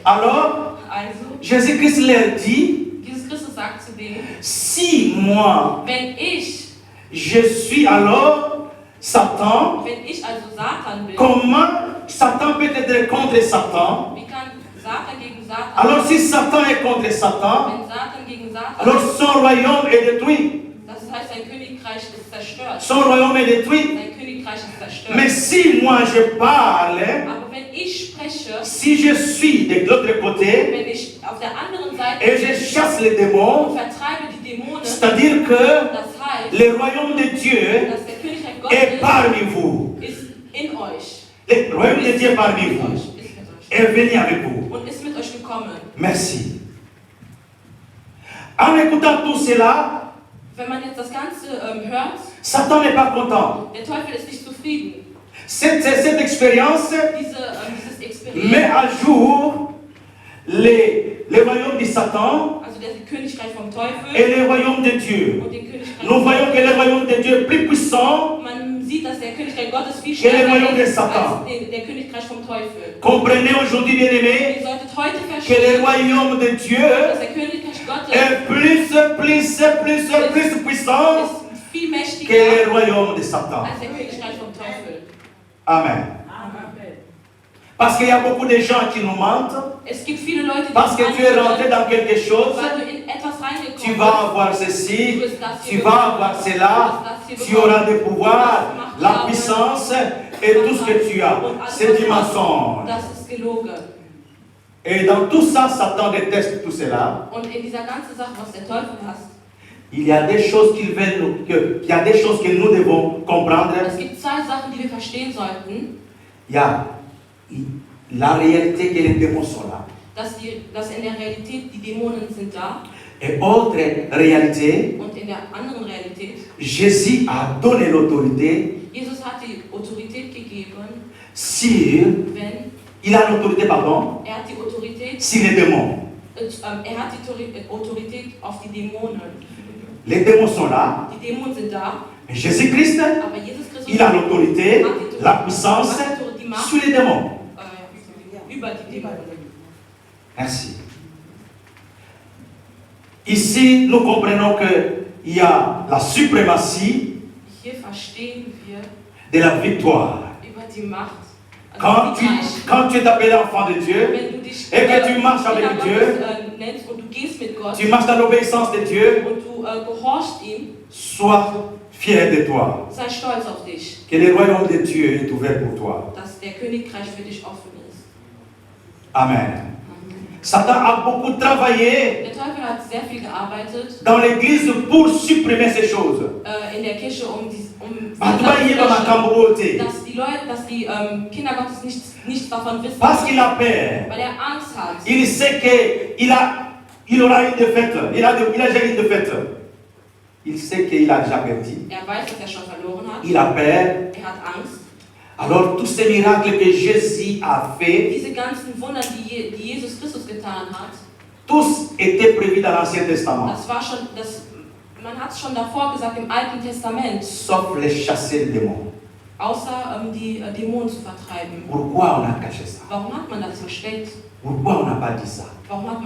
A: Alors,
B: Also,
A: Jésus-Christ leur dit,
B: Jesus Christus sagt zu denen,
A: si moi,
B: wenn ich
A: je suis alors Satan,
B: also Satan bin,
A: comment Satan peut être contre Satan?
B: wie kann Satan gegen Satan,
A: Alors si Satan est contre Satan,
B: wenn Satan gegen Satan,
A: alors son royaume est détruit.
B: das heißt, sein Königreich ist zerstört.
A: Son royaume est détruit.
B: Sein Königreich ist zerstört.
A: Mais si moi je parle,
B: Aber wenn ich spreche,
A: si je suis de l'autre côté
B: wenn ich auf der anderen Seite
A: et je chasse les
B: und
A: démons,
B: vertreibe die Dämonen,
A: c'est-à-dire que
B: das heißt,
A: le royaume de Dieu
B: dass der Königreich
A: est
B: Gottes
A: parmi vous.
B: ist in euch.
A: Le royaume de Dieu est parmi
B: Ist mit
A: vous.
B: euch, ist mit euch.
A: Est venu avec vous.
B: Und ist mit euch gekommen.
A: Merci. En écoutant tout cela,
B: Wenn man jetzt das Ganze hört,
A: Satan n'est pas content.
B: der Teufel ist nicht zufrieden.
A: Cette expérience
B: Dieses Experiment,
A: met à jour le royaume de Satan
B: also das Königreich vom Teufel
A: et le royaume de Dieu.
B: und den Königreich
A: Nous voyons que le royaume de Dieu est plus puissant.
B: Man sieht, dass der Königreich Gottes viel
A: Quel est le
B: stärker
A: royaume de
B: ist
A: Satan?
B: als der Königreich vom Teufel.
A: Comprenez aujourd'hui, bien-aimés,
B: Ihr solltet heute
A: que le
B: verstehen,
A: royaume de Dieu
B: dass der Königreich Gottes
A: est plus puissant
B: ist viel
A: que
B: mächtiger
A: le royaume de Satan.
B: als der Königreich vom Teufel.
A: Amen. Parce qu'il y a beaucoup de gens qui nous mentent.
B: Es gibt viele Leute, die
A: Parce que tu es rentré dans quelque chose.
B: weil du in etwas
A: Tu
B: reingekommen
A: vas
B: bist.
A: avoir ceci, tu vas avoir cela, tu auras des pouvoirs, la puissance et tout ce que tu as. C'est du mensonge.
B: Das ist gelogen.
A: Et dans tout ça, Satan déteste tout cela.
B: Und in dieser ganzen Sache, was der Teufel hasst,
A: Il y a des choses qu'il veut il y a des choses que nous devons comprendre.
B: es gibt zwei Sachen, die wir verstehen sollten.
A: Il y a la réalité que les démons sont là.
B: Dass in der Realität die Dämonen sind da
A: Et autre réalité,
B: und in der anderen Realität,
A: Jésus a donné l'autorité
B: Jesus hat die Autorität gegeben,
A: sur,
B: wenn,
A: il a l'autorité, pardon,
B: er hat die Autorität,
A: sur les démons.
B: er hat die Autorität auf die Dämonen.
A: Les démons sont là.
B: Die Dämonen sind da,
A: Et Jésus-Christ,
B: aber Jesus Christus
A: il a l'autorité, la puissance
B: die Macht
A: sur les démons.
B: über die Dämonen.
A: Ainsi. Ici, nous comprenons qu'il y a la suprématie
B: Hier verstehen wir
A: de la victoire.
B: über die Macht.
A: Quand tu es appelé enfant de Dieu,
B: Wenn du dich
A: et que tu marches avec
B: Kinder
A: Dieu,
B: Gottes, nennst und du gehst mit Gott
A: tu marches dans l'obéissance de Dieu,
B: und du gehorchst ihm,
A: sois fier de toi.
B: sei stolz auf dich,
A: Que le royaume de Dieu est ouvert pour toi.
B: dass der Königreich für dich offen ist.
A: Amen. Satan a beaucoup travaillé
B: Der Teufel hat sehr viel gearbeitet
A: dans l'église pour supprimer ces choses.
B: in der Kirche, um dass die Kinder Gottes nichts davon wissen,
A: Parce qu'il a peur.
B: weil er Angst hat.
A: Il sait qu'il aura une défaite. Il a déjà une défaite. Il sait qu'il a déjà perdu.
B: Er weiß, dass er schon verloren hat.
A: Il a peur.
B: Er hat Angst.
A: Alors tous ces miracles que Jésus a fait,
B: Diese ganzen Wunder, die Jesus Christus getan hat,
A: tous étaient prévus dans l'Ancien Testament.
B: Man hat es schon davor gesagt im Alten Testament,
A: Sauf les chasser les démons.
B: außer die Dämonen zu vertreiben.
A: Pourquoi on a caché ça?
B: Warum hat man das versteckt?
A: Pourquoi on n'a pas dit ça?
B: Warum hat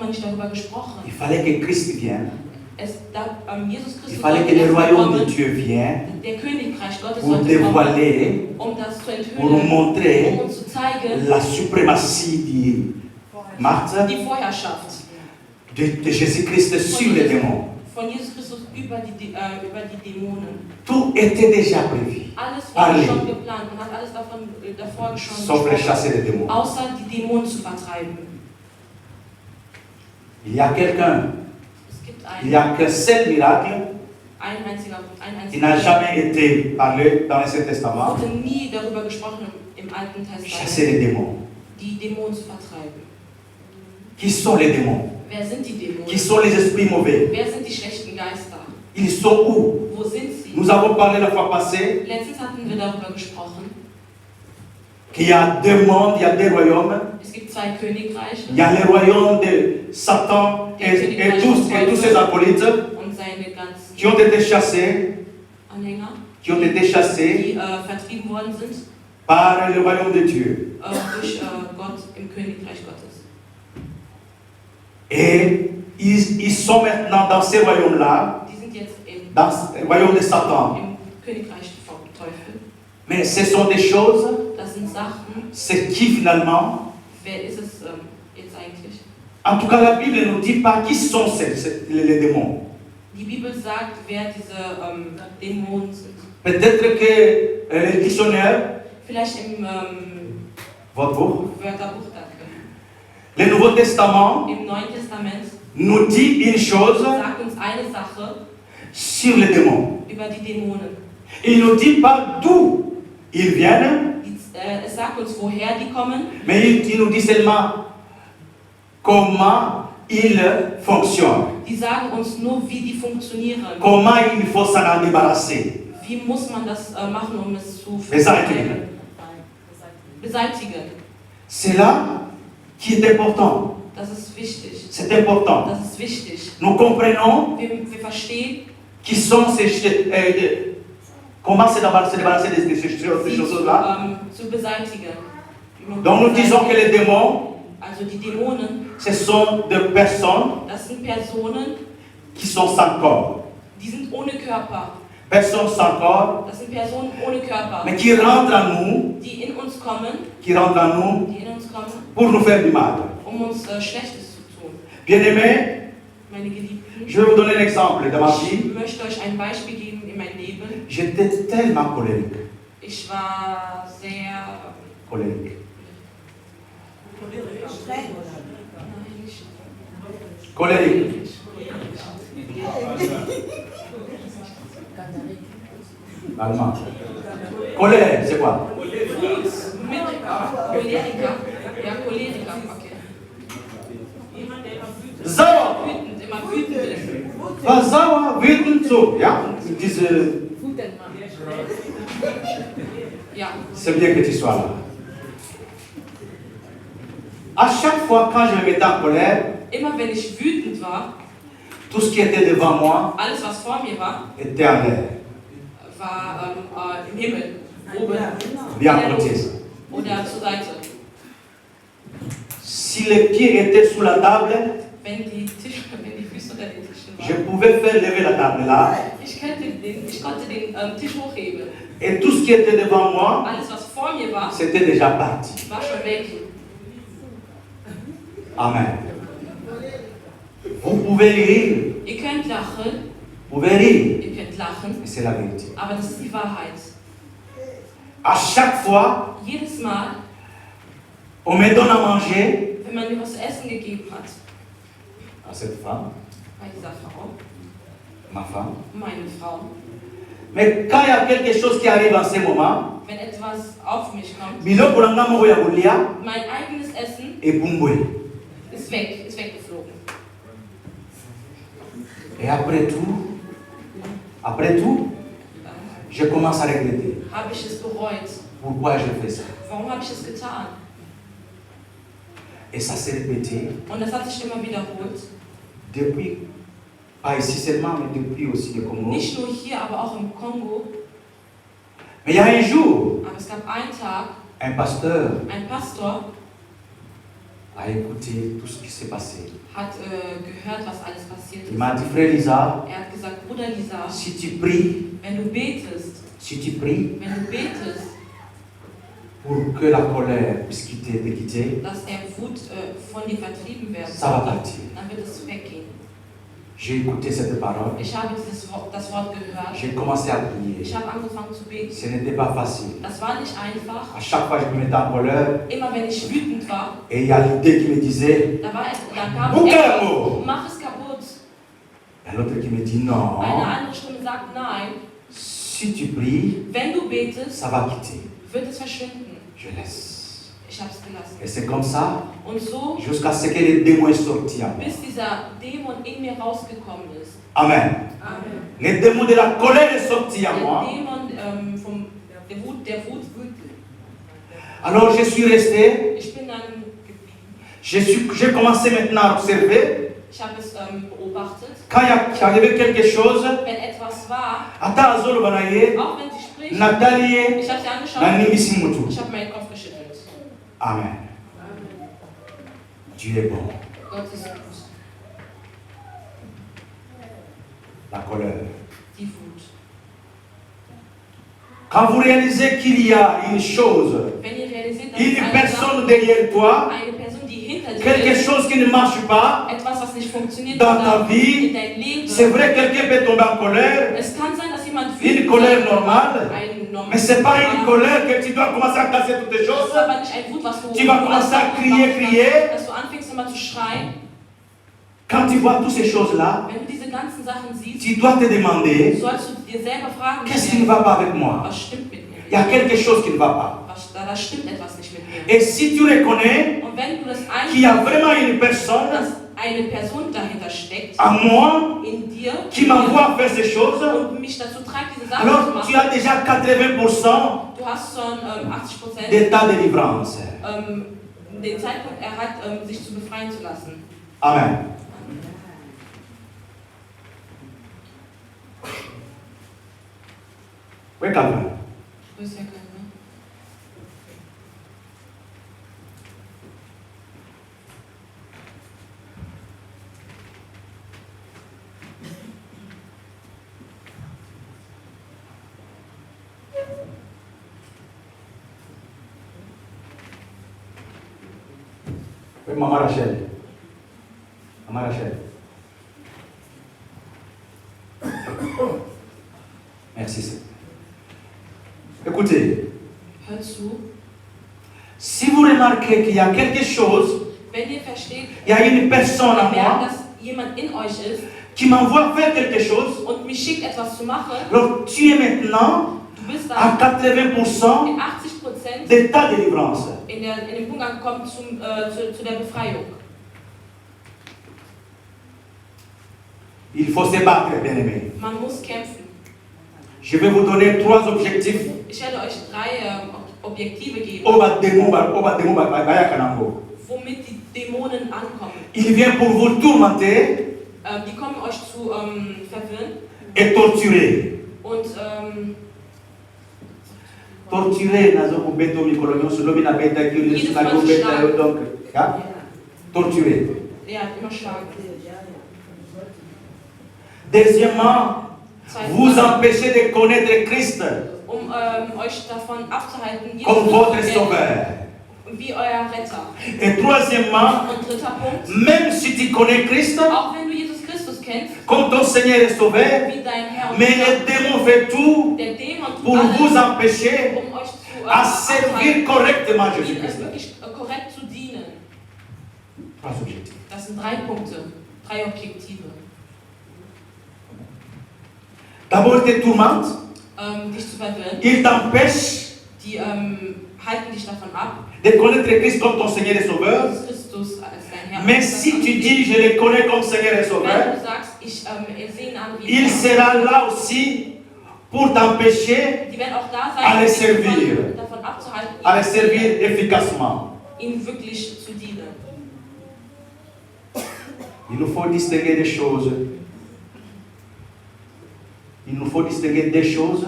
B: man nicht darüber gesprochen?
A: Il fallait que Christ vienne.
B: Jesus
A: Il
B: Christus
A: fallait que le royaume de Dieu vienne
B: der Königreich Gottes
A: pour
B: sollte kommen,
A: dévoiler,
B: um das zu
A: pour nous
B: enthüllen,
A: montrer
B: um uns zu zeigen,
A: la suprématie Marthe,
B: die Vorherrschaft
A: de Jésus-Christ sur les démons.
B: von Jesus Christus über die Dämonen.
A: Tout était déjà prévu.
B: Alles war
A: Allez.
B: schon geplant. Man hat alles davor schon
A: Sauf les chasser les démons.
B: außer die Dämonen zu vertreiben.
A: Il y a quelqu'un,
B: Es gibt
A: il n'y a qu'un seul miracle
B: ein einziger
A: qui n'a jamais été parlé dans l'Ancien Testament.
B: wurde nie darüber gesprochen im Alten
A: Chasser
B: Testament,
A: les démons.
B: die Dämonen zu vertreiben.
A: Qui sont les démons?
B: Wer sind die Dämonen?
A: Qui sont les esprits mauvais?
B: Wer sind die schlechten Geister?
A: Ils sont où?
B: Wo sind sie?
A: Nous avons parlé la fois passée
B: Letztens hatten wir darüber gesprochen.
A: qu'il y a deux mondes, il y a deux royaumes.
B: Es gibt zwei Königreiche
A: Il y a le royaume de Satan et tous ses acolytes
B: und seine ganzen
A: qui ont été chassés,
B: Anhänger,
A: chassés
B: die vertrieben worden sind
A: par le royaume de Dieu.
B: durch Gott im Königreich Gottes.
A: Et ils sont maintenant dans ces royaumes-là,
B: Die sind jetzt
A: dans le royaume de Satan.
B: im Königreich vom Teufel.
A: Mais ce sont des choses,
B: Das sind Sachen.
A: c'est qui finalement?
B: Wer ist es jetzt eigentlich?
A: En tout cas, la Bible ne nous dit pas qui sont les démons.
B: Die Bibel sagt, wer diese Dämonen sind.
A: Peut-être que les dictionnaires,
B: Vielleicht im
A: votre Buch,
B: Wörterbuch, danke.
A: le Nouveau Testament
B: Im Neuen Testament
A: nous dit une chose
B: sagt uns eine Sache
A: sur les démons.
B: über die Dämonen.
A: Il ne nous dit pas d'où ils viennent,
B: Es sagt uns, woher die kommen,
A: mais il nous dit seulement comment ils fonctionnent,
B: die sagen uns nur, wie die funktionieren.
A: comment il faut s'en débarrasser.
B: Wie muss man das machen, um es zu
A: Beseitigen.
B: beseitigen?
A: C'est là qui est important.
B: Das ist wichtig.
A: C'est important.
B: Das ist wichtig.
A: Nous comprenons
B: Wir verstehen,
A: qui sont comment se débarrasser de ces choses-là.
B: zu beseitigen.
A: Donc nous disons que les démons,
B: Also die Dämonen,
A: ce sont des personnes
B: das sind Personen,
A: qui sont sans corps.
B: die sind ohne Körper.
A: Personnes sans corps,
B: Das sind Personen ohne Körper,
A: mais qui rentrent en nous,
B: die in uns kommen,
A: pour nous faire du mal.
B: uns Schlechtes zu tun.
A: Bien-aimés,
B: Meine Geliebten,
A: je vais vous donner l'exemple de ma
B: ich
A: vie.
B: möchte euch ein Beispiel geben in mein Leben.
A: J'étais tellement colérique.
B: Ich war sehr
A: Colérique.
B: Nein, nicht
A: Colérique. Allemand. Colère, c'est quoi?
B: Choleriker. Ja, Choleriker, okay.
A: Sauer.
B: Wütend, immer wütend ist.
A: War sauer, wütend, so. Ja?
B: Ja.
A: C'est bien que tu sois là. À chaque fois quand je me mettais en colère,
B: Immer wenn ich wütend war,
A: tout ce qui était devant moi
B: alles was vor mir war,
A: était en l'air.
B: war im Himmel, oben.
A: Bien côté.
B: Oder zur Seite.
A: Si les pieds étaient sous la table,
B: Wenn die Füße unter den Tischen
A: je
B: waren.
A: pouvais faire lever la table là.
B: Ich konnte den Tisch hochheben.
A: Et tout ce qui était devant moi,
B: Alles was vor mir war,
A: c'était déjà parti.
B: war schon weg.
A: Amen. Vous pouvez rire,
B: Ihr könnt lachen,
A: vous pouvez rire,
B: ihr könnt lachen,
A: mais c'est la vérité.
B: aber das ist die Wahrheit.
A: À chaque fois,
B: Jedes Mal,
A: on me donne à manger
B: wenn man mir was zu essen gegeben hat,
A: à cette femme,
B: bei dieser Frau,
A: ma femme.
B: meine Frau,
A: Mais quand il y a quelque chose qui arrive en ce moment,
B: wenn etwas auf mich kommt,
A: biloko na nga moko ya kolia
B: mein eigenes Essen
A: ebumbwe.
B: ist weg, ist weggeflogen.
A: Et après tout, je commence à regretter.
B: Habe ich es bereut?
A: Pourquoi je fais ça?
B: Warum habe ich es getan?
A: Et ça s'est répété
B: Und das hat sich immer wiederholt.
A: depuis, pas ici seulement, mais depuis aussi le Congo.
B: Nicht nur hier, aber auch im Kongo.
A: Mais il y a un jour,
B: Aber es gab einen Tag,
A: un pasteur
B: ein Pastor
A: a écouté tout ce qui s'est passé.
B: hat gehört, was alles passiert
A: Il
B: ist.
A: m'a dit, frère Lisa,
B: Er hat gesagt, Bruder Lisa,
A: si tu pries,
B: wenn du betest,
A: si tu pries,
B: wenn du betest,
A: pour que la colère puisse te quitter,
B: dass Wut von dir vertrieben werden
A: ça va
B: sollte,
A: partir.
B: dann wird es weggehen.
A: J'ai écouté cette parole,
B: Ich habe das Wort gehört.
A: j'ai commencé à prier.
B: Ich habe angefangen zu beten.
A: Ce n'était pas facile.
B: Das war nicht einfach.
A: À chaque fois, je me mettais en colère
B: Immer wenn ich wütend war,
A: et il y a l'idée qui me disait,
B: da kam
A: Buckel!
B: etwas, mach es kaputt.
A: et l'autre qui me dit non,
B: Eine andere Stimme sagt nein.
A: si tu pries,
B: Wenn du betest,
A: ça va quitter.
B: wird es verschwinden.
A: Je laisse.
B: Ich habe es gelassen.
A: Et c'est comme ça,
B: Und so,
A: jusqu'à ce que les démons soient sortis à moi.
B: bis dieser Dämon in mir rausgekommen ist.
A: Amen.
B: Amen.
A: Les démons de la colère sont sortis à moi.
B: Der Dämon der Wut.
A: Alors je suis resté,
B: Ich bin dann
A: j'ai commencé maintenant à observer.
B: Ich habe es beobachtet.
A: Quand il y avait quelque chose,
B: Wenn etwas war,
A: Ata Azolo Banaye,
B: auch wenn sie spricht,
A: Nathalie,
B: ich habe sie angeschaut,
A: Nanimisi Mutu.
B: ich habe meinen Kopf geschüttelt.
A: Amen. Dieu est bon.
B: Gott ist gut.
A: La colère.
B: Die Wut.
A: Quand vous réalisez qu'il y a une chose,
B: Wenn ihr realisiert, dass
A: une
B: eine
A: personne derrière toi,
B: eine Person, die hinter dir
A: quelque
B: ist,
A: chose qui ne marche pas
B: etwas, was nicht funktioniert
A: dans ta
B: in
A: vie,
B: dein Leben.
A: c'est vrai, quelqu'un peut tomber en colère,
B: Es kann sein, dass jemand
A: une
B: wütend
A: colère
B: sein
A: normale,
B: kann,
A: mais ce n'est pas une colère que tu dois commencer à casser toutes les
B: Das
A: choses.
B: ist aber nicht ein Wut, was du
A: Tu vas commencer à crier.
B: dass du anfängst immer zu schreien.
A: Quand tu vois toutes ces choses-là,
B: Wenn du diese ganzen Sachen siehst,
A: tu dois te demander,
B: sollst du dir selber fragen,
A: qu'est-ce qui ne va pas avec moi?
B: was stimmt mit mir?
A: Il y a quelque chose qui ne va pas.
B: Da stimmt etwas nicht mit mir.
A: Et si tu reconnais
B: Und wenn du das
A: qu'il y a
B: einsiehst,
A: vraiment une personne
B: dass eine Person dahinter steckt,
A: à moi
B: in dir,
A: qui m'envoie à faire ces choses,
B: und mich dazu treibt, diese Sachen zu
A: alors tu as
B: machen,
A: déjà 80%
B: du hast schon 80%
A: d'état de délivrance.
B: den Zeitpunkt erreicht, sich zu befreien zu lassen.
A: Amen. Oui, Calvin.
B: Grüß Herr Kölner.
A: Oui, Maman Rachel. Maman Rachel. Merci, Seigneur. Écoutez,
B: Hör zu,
A: si vous remarquez qu'il y a quelque chose,
B: wenn ihr versteht,
A: il y a une personne à
B: merkt,
A: moi
B: dass jemand in euch ist
A: qui m'envoie faire quelque chose,
B: und mich schickt, etwas zu machen,
A: alors tu es maintenant
B: du bist
A: à
B: dann
A: 80%
B: in 80%
A: d'état de délivrance.
B: in dem Punkt angekommen zu der Befreiung.
A: Il faut se battre, bien aimé.
B: Man muss kämpfen.
A: Je vais vous donner 3 objectifs.
B: Ich werde euch 3 Objektive geben,
A: Oba demo baya kanango.
B: womit die Dämonen ankommen.
A: Il vient pour vous tourmenter
B: Die kommen euch zu verwirren
A: et torturer.
B: und
A: Torturer nazo kubeto mikolonyo sulobi na beta kiri
B: Jedes
A: suna
B: Mal
A: go
B: zu
A: beta
B: schlagen.
A: donc ja? Torturer.
B: immer schlagen.
A: Deuxièmement, vous
B: Zweitens,
A: empêchez de connaître Christ
B: euch davon abzuhalten, Jesus
A: comme
B: zu
A: votre
B: kennen,
A: sauveur.
B: wie euer Retter.
A: Et troisièmement,
B: Und dritter Punkt,
A: même si tu connais Christ
B: auch wenn du Jesus Christus kennst,
A: comme ton Seigneur et Sauveur,
B: wie dein Herr und
A: mais
B: Retter,
A: le démon fait tout
B: der Dämon tut
A: pour vous
B: alles,
A: empêcher
B: euch zu
A: à servir correctement
B: ihnen
A: Jésus-Christ.
B: wirklich korrekt zu dienen.
A: 3 objectifs.
B: Das sind 3 Punkte, 3 Objektive.
A: D'abord, il te tourmente,
B: Dich zu verwirren,
A: il t'empêche
B: die halten dich davon ab,
A: de connaître Christ comme ton Seigneur et Sauveur.
B: Jesus Christus als dein Herr.
A: Mais si tu dis, je le connais comme Seigneur et Sauveur,
B: Wenn du sagst, ich sehe ihn an wie
A: il sera là aussi pour t'empêcher
B: die werden auch da sein,
A: à le
B: dich
A: servir,
B: davon abzuhalten,
A: à le servir efficacement.
B: ihm wirklich zu dienen.
A: Il nous faut distinguer des choses. Il nous faut distinguer des choses.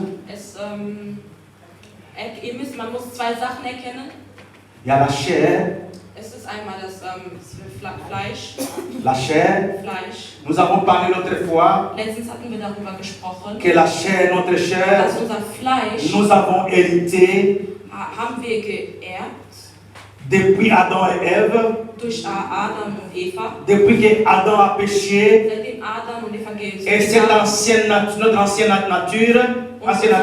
B: Man muss 2 Sachen erkennen.
A: Il y a la chair.
B: Es ist einmal das Fleisch.
A: La chair.
B: Fleisch.
A: Nous avons parlé l'autre fois
B: Letztens hatten wir darüber gesprochen,
A: que la chair, notre chair,
B: dass unser Fleisch
A: nous avons hérité
B: haben wir geerbt
A: depuis Adam et Ève,
B: durch Adam und Eva.
A: depuis que Adam a péché,
B: Seitdem Adam und Eva
A: et cette notre ancienne nature,
B: unsere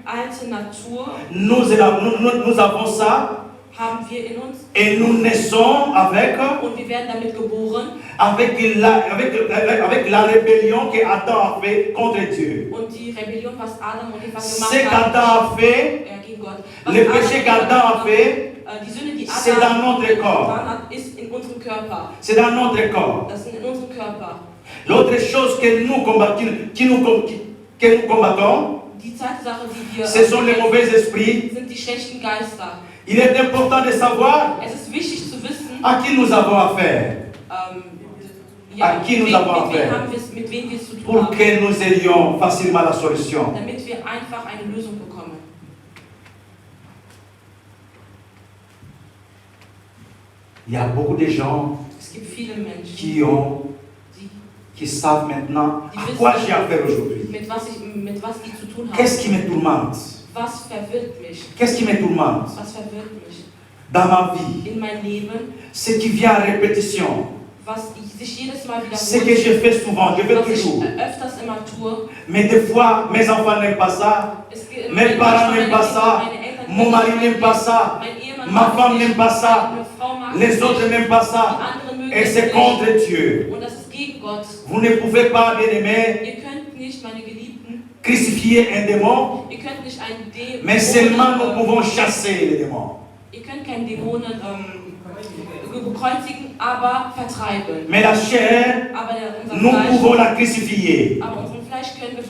B: alte Natur
A: nous avons ça,
B: haben wir in uns
A: et nous naissons avec
B: und wir werden damit geboren.
A: avec la rébellion que Adam a fait contre Dieu.
B: Und die Rebellion, was Adam und Eva
A: Ce
B: gemacht
A: qu'Adam
B: haben,
A: a fait,
B: gegen Gott. Was
A: le
B: Adam
A: péché
B: und
A: qu'Adam
B: Eva
A: a fait,
B: die Sünde, die
A: c'est dans
B: Adam
A: notre corps.
B: getan hat, ist in unserem Körper.
A: C'est dans notre corps.
B: Das sind in unserem Körper.
A: L'autre chose que nous combattons,
B: Die zweite Sache, die wir
A: ce sont les mauvais esprits.
B: sind die schlechten Geister.
A: Il est important de savoir
B: Es ist wichtig zu wissen,
A: à qui nous avons affaire,
B: ja,
A: qui nous avons affaire,
B: mit wem wir es zu tun
A: pour
B: haben,
A: que nous ayons facilement la solution.
B: damit wir einfach eine Lösung bekommen.
A: Il y a beaucoup de gens
B: Es gibt viele Menschen,
A: qui savent maintenant à quoi j'ai affaire aujourd'hui.
B: mit was die zu tun haben.
A: Qu'est-ce qui me tourmente?
B: Was verwirrt mich?
A: Qu'est-ce qui me tourmente
B: Was verwirrt mich?
A: dans ma vie?
B: In mein Leben,
A: Ce qui vient à répétition,
B: was sich jedes Mal
A: ce que
B: wiederholt,
A: je fais souvent, je fais
B: was ich
A: toujours.
B: öfters immer tue.
A: Mais des fois, mes enfants n'aiment pas ça, mes parents n'aiment pas ça, mon mari n'aime pas ça, ma femme n'aime pas ça, les autres n'aiment pas ça, et c'est contre Dieu.
B: Und das ist gegen Gott.
A: Vous ne pouvez pas, bien aimé,
B: Ihr könnt nicht, meine Geliebten,
A: crucifier un démon,
B: ihr könnt nicht einen Dämon,
A: mais seulement nous pouvons chasser les démons.
B: ihr könnt keinen Dämonen bekreuzigen, aber vertreiben.
A: Mais la chair,
B: Aber unser
A: nous pouvons
B: Fleisch,
A: la crucifier.
B: aber unseren Fleisch können wir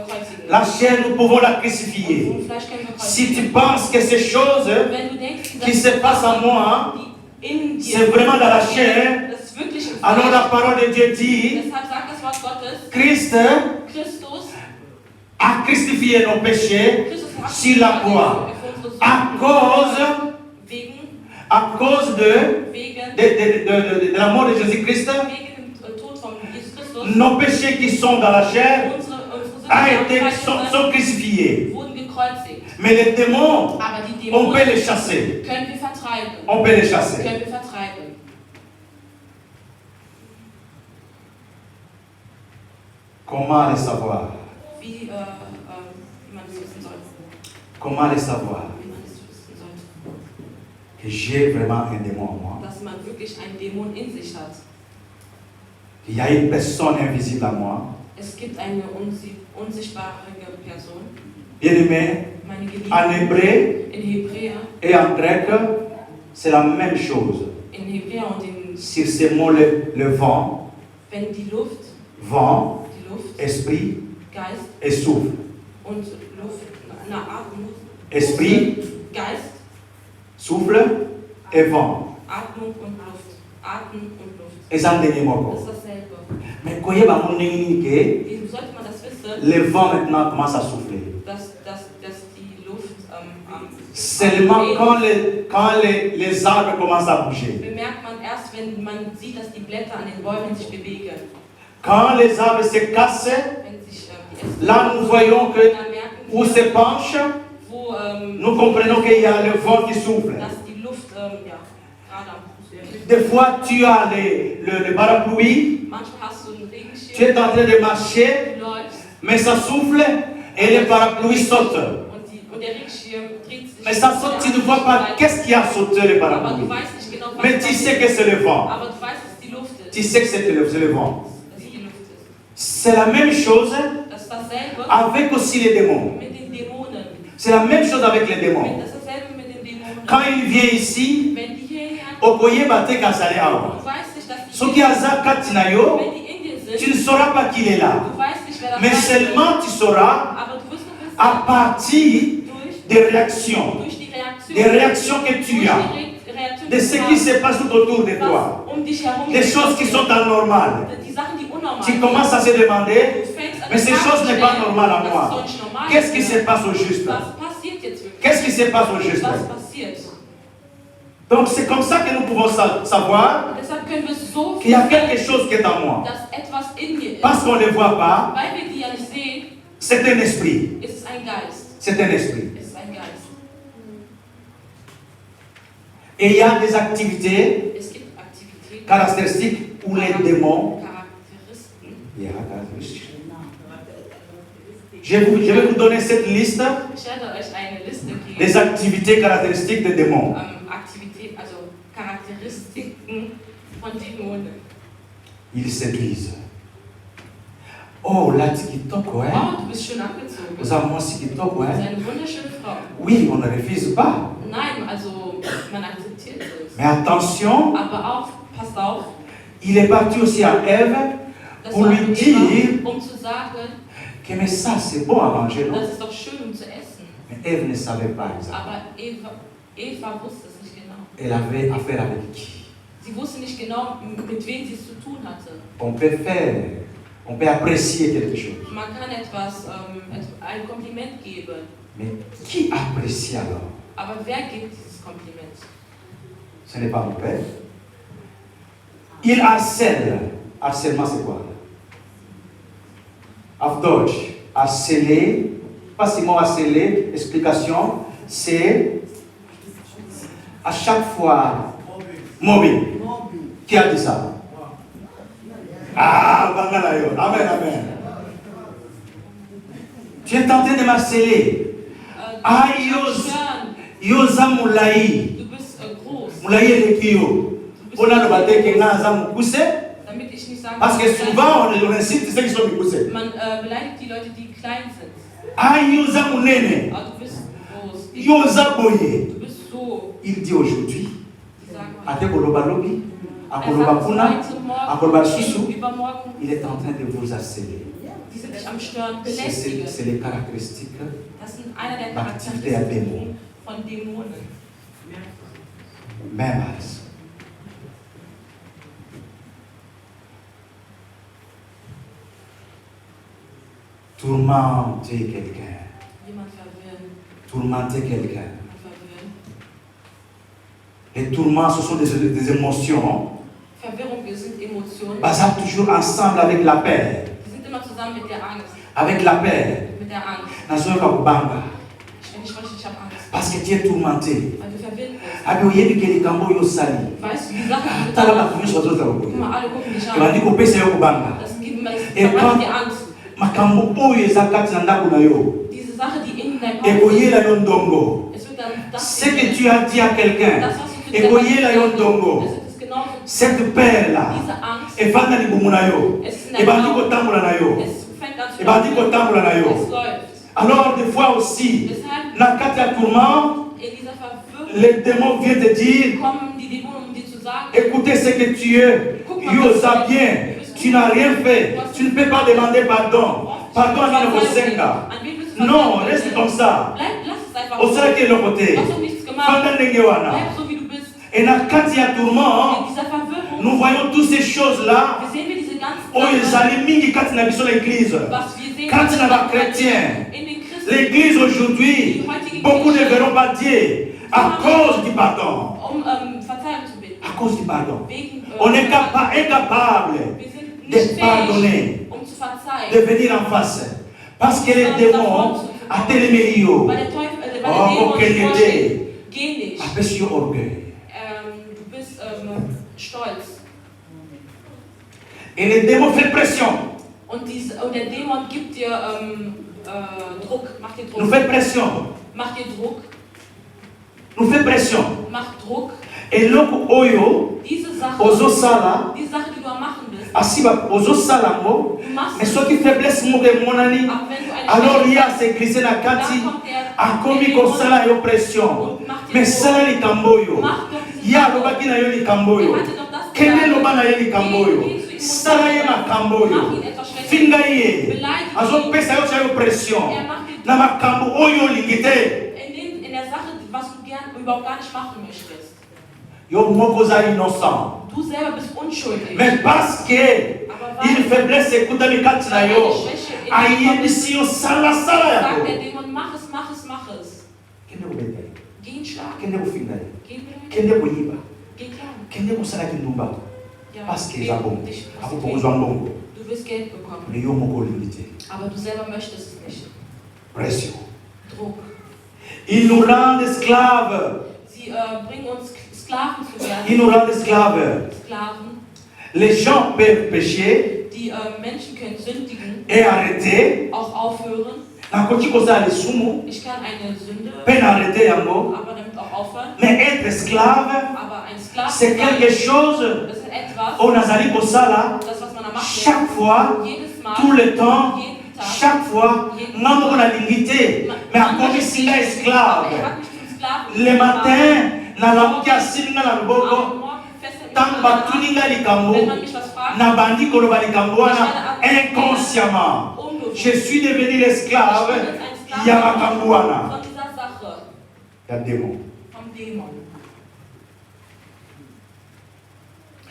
B: kreuzigen.
A: La chair, nous pouvons la crucifier.
B: Unseren Fleisch können wir
A: Si
B: kreuzigen.
A: tu penses que ces choses
B: Wenn du denkst,
A: qui se passent en moi,
B: die in dir
A: c'est vraiment dans la chair,
B: das ist wirklich im
A: alors la
B: Fleisch.
A: parole de Dieu dit,
B: Deshalb sagt das Wort Gottes,
A: Christ
B: Christus
A: a crucifié nos péchés
B: hat
A: sur la croix. À cause de la mort de Jésus-Christ, nos péchés qui sont dans la chair sont crucifiés. Mais les démons, on peut les chasser. On peut les chasser. Comment les savoir? Comment les savoir? Que j'ai vraiment un démon en moi.
B: Dass man wirklich einen Dämon in sich hat.
A: Il y a une personne invisible à moi.
B: Es gibt eine unsichtbare Person.
A: Bien-aimé,
B: Meine Geliebten,
A: en hébreu
B: in Hebräer,
A: et en grec, c'est la même chose.
B: in Hebräer und in,
A: Sur ces mots, le vent,
B: wenn die Luft,
A: esprit
B: Geist
A: et souffle.
B: und Luft, Atmung,
A: Esprit,
B: Geist,
A: souffle et vent.
B: Atmung und Luft. Atmen und Luft.
A: Et ça me dit
B: Das
A: moi.
B: ist dasselbe.
A: Mais quand il y a un
B: Wie sollte man das wissen,
A: le vent maintenant commence à souffler.
B: dass die Luft
A: Seulement quand les arbres commencent à bouger.
B: bemerkt man erst, wenn man sieht, dass die Blätter an den Bäumen sich bewegen.
A: Quand les arbres se cassent,
B: Wenn sich die Äste
A: là nous voyons que
B: dann merken
A: où
B: wir,
A: se penche,
B: wo
A: nous comprenons qu'il y a le vent qui souffle.
B: dass die Luft ja, gerade am Fuß.
A: Des fois tu as le parapluie,
B: Manchmal hast du einen
A: tu
B: Regenschirm,
A: es en train de marcher,
B: du läufst
A: mais ça souffle et le parapluie saute.
B: und der Regenschirm dreht sich.
A: Mais ça saute, tu ne vois pas qu'est-ce qui a sauté le
B: Aber
A: parapluie.
B: du weißt nicht genau, was
A: Mais tu sais que c'est le vent.
B: Aber du weißt, dass es die Luft ist.
A: Tu sais que c'est le vent.
B: Dass es die Luft ist.
A: C'est la même chose
B: Das ist dasselbe
A: avec aussi les démons.
B: mit den Dämonen.
A: C'est la même chose avec les démons.
B: Das ist dasselbe mit den Dämonen.
A: Quand il vient ici,
B: Wenn die hierher
A: okoye bate kasale awa.
B: du weißt nicht, dass die
A: Soki aza kati na yo,
B: wenn die in dir sind,
A: tu ne sauras pas qu'il est là.
B: du weißt nicht, wer das
A: Mais
B: sein wird.
A: seulement tu sauras
B: Aber du wirst nur wissen,
A: à partir des réactions.
B: durch die Reaktion,
A: Des réactions que tu as. De ce qui se passe tout autour de toi.
B: dich herum
A: Des choses qui sont anormales.
B: die Sachen, die unnormal
A: Tu
B: sind.
A: commences à se demander,
B: Du fängst an,
A: mais ces
B: die Frage
A: choses
B: zu
A: n'est pas
B: stellen,
A: normales à
B: das ist
A: moi.
B: doch nicht normal.
A: Qu'est-ce qui se passe au juste?
B: Was passiert jetzt wirklich?
A: Qu'est-ce qui se passe au juste?
B: Was passiert?
A: Donc c'est comme ça que nous pouvons savoir
B: Und deshalb können wir so
A: qu'il y a quelque chose qui est en moi.
B: dass etwas in mir ist.
A: Parce qu'on ne le voit pas,
B: Weil wir die ja nicht sehen,
A: c'est un esprit.
B: ist es ein Geist.
A: C'est un esprit.
B: Es ist ein Geist.
A: Et il y a des activités
B: Es gibt Aktivitäten,
A: caractéristiques où les démons.
B: Charakteristiken.
A: Il y a caractéristiques. Je vais vous donner cette liste
B: Ich werde euch eine Liste geben.
A: des activités caractéristiques des démons.
B: Also Charakteristiken von Dämonen.
A: Ils séduisent. Oh, là, TikTok, ouais.
B: Oh, du bist schön angezogen.
A: Vous avez mon TikTok,
B: Du
A: ouais.
B: bist eine wunderschöne Frau.
A: Oui, on ne refuse pas.
B: Nein, also man akzeptiert es.
A: Mais attention,
B: Aber auch, passt auf,
A: il est parti aussi à Ève
B: das
A: pour
B: war
A: lui dire
B: Eva, zu sagen,
A: que mais ça, c'est bon à manger, non?
B: das ist doch schön, zu essen.
A: Mais Ève ne savait pas exactement.
B: Aber Eva wusste es nicht genau.
A: Elle avait affaire avec qui?
B: Sie wusste nicht genau, mit wem sie es zu tun hatte.
A: On peut apprécier quelque chose.
B: Man kann ein Kompliment geben.
A: Mais qui apprécie alors?
B: Aber wer gibt dieses Kompliment?
A: Ce n'est pas mon père. Il harcèle. Harcèlement, c'est quoi? Auf Deutsch, harceler, pas seulement harceler, explication, c'est à chaque fois mobbing. Qui a dit ça? Ah, Bangalayo. Amen, amen. Tu es tenté de m'harceler. Ah, Yosa Moulaï.
B: Du bist groß.
A: Moulaï est Kio. On a le bâté qui n'a pas poussé.
B: Damit ich nicht sagen
A: Parce que souvent, on incite ceux qui sont poussés.
B: Man beleidigt die Leute, die klein sind.
A: Ah, Yosa Mounene.
B: Ah, du bist groß.
A: Yosa Boye.
B: Du bist so.
A: Il dit aujourd'hui,
B: Die sagen
A: à Tekoloba Lobi, à Koloba Puna, à Koloba Susu, il est en train de vous harceler.
B: Die sind dich am Stören, belästigen.
A: C'est les caractéristiques.
B: Das sind einer der
A: L'activité à démon.
B: Charakteristiken von Dämonen.
A: Même as. Tourmenter quelqu'un.
B: Jemand verwirren.
A: Tourmenter quelqu'un.
B: Jemand verwirren.
A: Les tourments, ce sont des émotions
B: Verwirrung sind Emotionen.
A: basées toujours ensemble avec la paix.
B: Die sind immer zusammen mit der Angst.
A: Avec la paix.
B: Mit der Angst.
A: Nazoyoka kubanga.
B: Wenn ich spreche, ich habe Angst.
A: Parce que tu es tourmenté.
B: Weil du verwirrt bist.
A: Abi oyebi ke likambo yo sali.
B: Weißt du, die Sachen, die du
A: Tala
B: da
A: bato nyonso bazozala
B: guck
A: kokoya.
B: mal, alle gucken dich an.
A: Ebandi kopesa yo kubanga.
B: Das gibt mir
A: Et
B: verbreitet die Angst.
A: makambo oyo eza kati na ndako na yo
B: Diese Sache, die in deinem Kopf ist,
A: ekoyela yo ndongo.
B: es wird dann das
A: Ce que tu as dit à quelqu'un
B: das, was du zu dir
A: ekoyela yo ndongo.
B: das ist genauso.
A: Cette paix-là
B: Diese Angst,
A: evanda libumu na yo.
B: es ist in deinem
A: Ebandi
B: Kopf.
A: kotambola na yo.
B: Es fängt an zu
A: Ebandi
B: laufen.
A: kotambola na
B: Es
A: yo.
B: läuft.
A: Alors des fois aussi,
B: Deshalb,
A: na kati ya tourment,
B: in dieser Verwirrung
A: les démons viennent te dire,
B: kommen die Dämonen, um dir zu sagen,
A: écoutez ce que tu es, yosa bien, tu n'as rien fait, tu ne peux pas demander pardon. Pardon à Ninokosenga.
B: an wen willst du
A: Non,
B: verzeihen?
A: reste comme ça.
B: Lass es einfach
A: Au sein de l'autre côté.
B: Du hast doch nichts gemacht.
A: Fanda Nengewana.
B: Bleib so, wie du bist.
A: Et na kati ya
B: In
A: tourment,
B: dieser Verwirrung,
A: nous voyons toutes ces choses-là.
B: wir sehen wir diese ganzen
A: Oyo
B: Sachen,
A: ezali mingi kati na biso l'église.
B: was wir sehen
A: Quand on va chrétien,
B: in den Christen,
A: l'église aujourd'hui, beaucoup ne verront pas Dieu à cause du pardon.
B: Verzeihung zu bitten.
A: À cause du pardon.
B: Wegen,
A: On est incapable
B: wir sind
A: de
B: nicht
A: pardonner,
B: fähig, zu verzeihen.
A: de venir en face. Parce que les démons, à Télémério,
B: Weil der Teufel, weil der
A: oh,
B: Dämon
A: auquel
B: vorsteht,
A: était,
B: geh nicht.
A: appelle sur orgueil.
B: Du bist stolz.
A: Et les démons font pression.
B: Und der Dämon gibt dir Druck, macht dir
A: Nous
B: Druck.
A: fait pression.
B: Macht dir Druck,
A: Nous fait pression.
B: macht Druck.
A: Et l'autre oyo,
B: Diese Sache,
A: ozosala,
B: die Sache, die du am machen bist,
A: asiba ozosala mo,
B: du machst
A: mais
B: es.
A: soki faiblesse moko emonani,
B: Aber wenn du eine
A: alors il y a
B: Schwäche
A: se glissé na
B: hast, dann
A: kati,
B: kommt der
A: akomi
B: Dämon
A: kosala yo pression.
B: und macht dir
A: Mais
B: Druck.
A: sala likambo oyo.
B: Mach doch diese
A: Ye
B: Sache.
A: alobaki na yo likambo
B: Er
A: oyo.
B: hatte doch das
A: Kende
B: gesagt.
A: loba na ye likambo oyo.
B: Geh zu ihm und
A: Sala ye makambo oyo.
B: mach ihn etwas schwächer.
A: Finga ye.
B: Beleidige ihn.
A: Azopesa yo tia yo pression.
B: Er macht dir
A: Na makambo oyo olingi te.
B: in der Sache, was du gern überhaupt gar nicht machen möchtest.
A: Yo moko oza innocent.
B: Du selber bist unschuldig.
A: Mais parce que une faiblesse ekutami kati na yo, ayebisi yo sala
B: Sagt
A: yango.
B: der Dämon, mach es, mach es, mach es.
A: Kende kobeta ye.
B: Geh ihn schlagen.
A: Kende kofinga ye.
B: Geh ihn
A: Kende koyiba.
B: Geh klagen.
A: Kende kosalaki ndumba.
B: Ja,
A: Parce que
B: geh
A: eza bongo.
B: dich
A: Akopokozwa mbongo.
B: Du wirst Geld bekommen.
A: Mais yo moko olingi te.
B: Aber du selber möchtest es nicht.
A: Pression.
B: Druck.
A: Ils nous rendent esclaves.
B: Sie bringen uns Sklaven zu werden.
A: Ils nous rendent esclaves.
B: Sklaven.
A: Les gens peuvent pécher
B: Die Menschen können sündigen,
A: et arrêter.
B: auch aufhören.
A: Ich
B: kann eine Sünde, aber damit auch aufhören.
A: Mais être esclave,
B: Aber ein Sklave
A: c'est quelque chose
B: das ist etwas,
A: on a sali kosala
B: das was man macht,
A: chaque fois,
B: jedes Mal,
A: tout le temps,
B: jeden Tag,
A: chaque fois, non on a dignité, mais à cause de
B: aber
A: esclave,
B: er hat mich zum Sklaven
A: le matin, na la muki asimina na
B: am
A: luboko,
B: Morgen fest in
A: tant batuninga likambo,
B: wenn man mich was fragt,
A: na bandi koloba likambo wana, inconsciemment, je suis devenu l'esclave, ya makambo wana.
B: von dieser Sache,
A: Ya démon.
B: vom Dämon.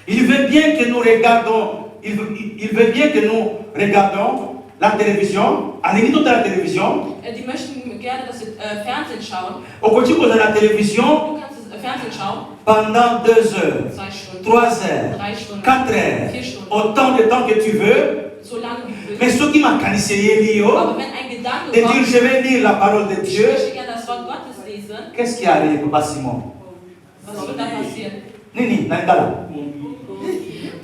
A: Il veut bien que nous regardons, il veut bien que nous regardons la télévision, en écoutant la télévision.
B: Die möchten gerne, dass wir Fernsehen schauen.
A: Au quotidien de la télévision
B: Du kannst Fernsehen schauen.
A: pendant 2 heures,
B: 2 Stunden,
A: 3 heures,
B: 3 Stunden,
A: 4 heures,
B: 4 Stunden.
A: autant de temps que tu veux.
B: Solange du willst.
A: Mais ce qui m'a canissé,
B: Aber wenn ein Gedanke
A: de dire
B: kommt,
A: je vais lire la parole de
B: ich
A: Dieu,
B: möchte gerne das Wort Gottes lesen,
A: qu'est-ce qui arrive, Papa Simon?
B: was wird da passieren?
A: Nini, Nandala.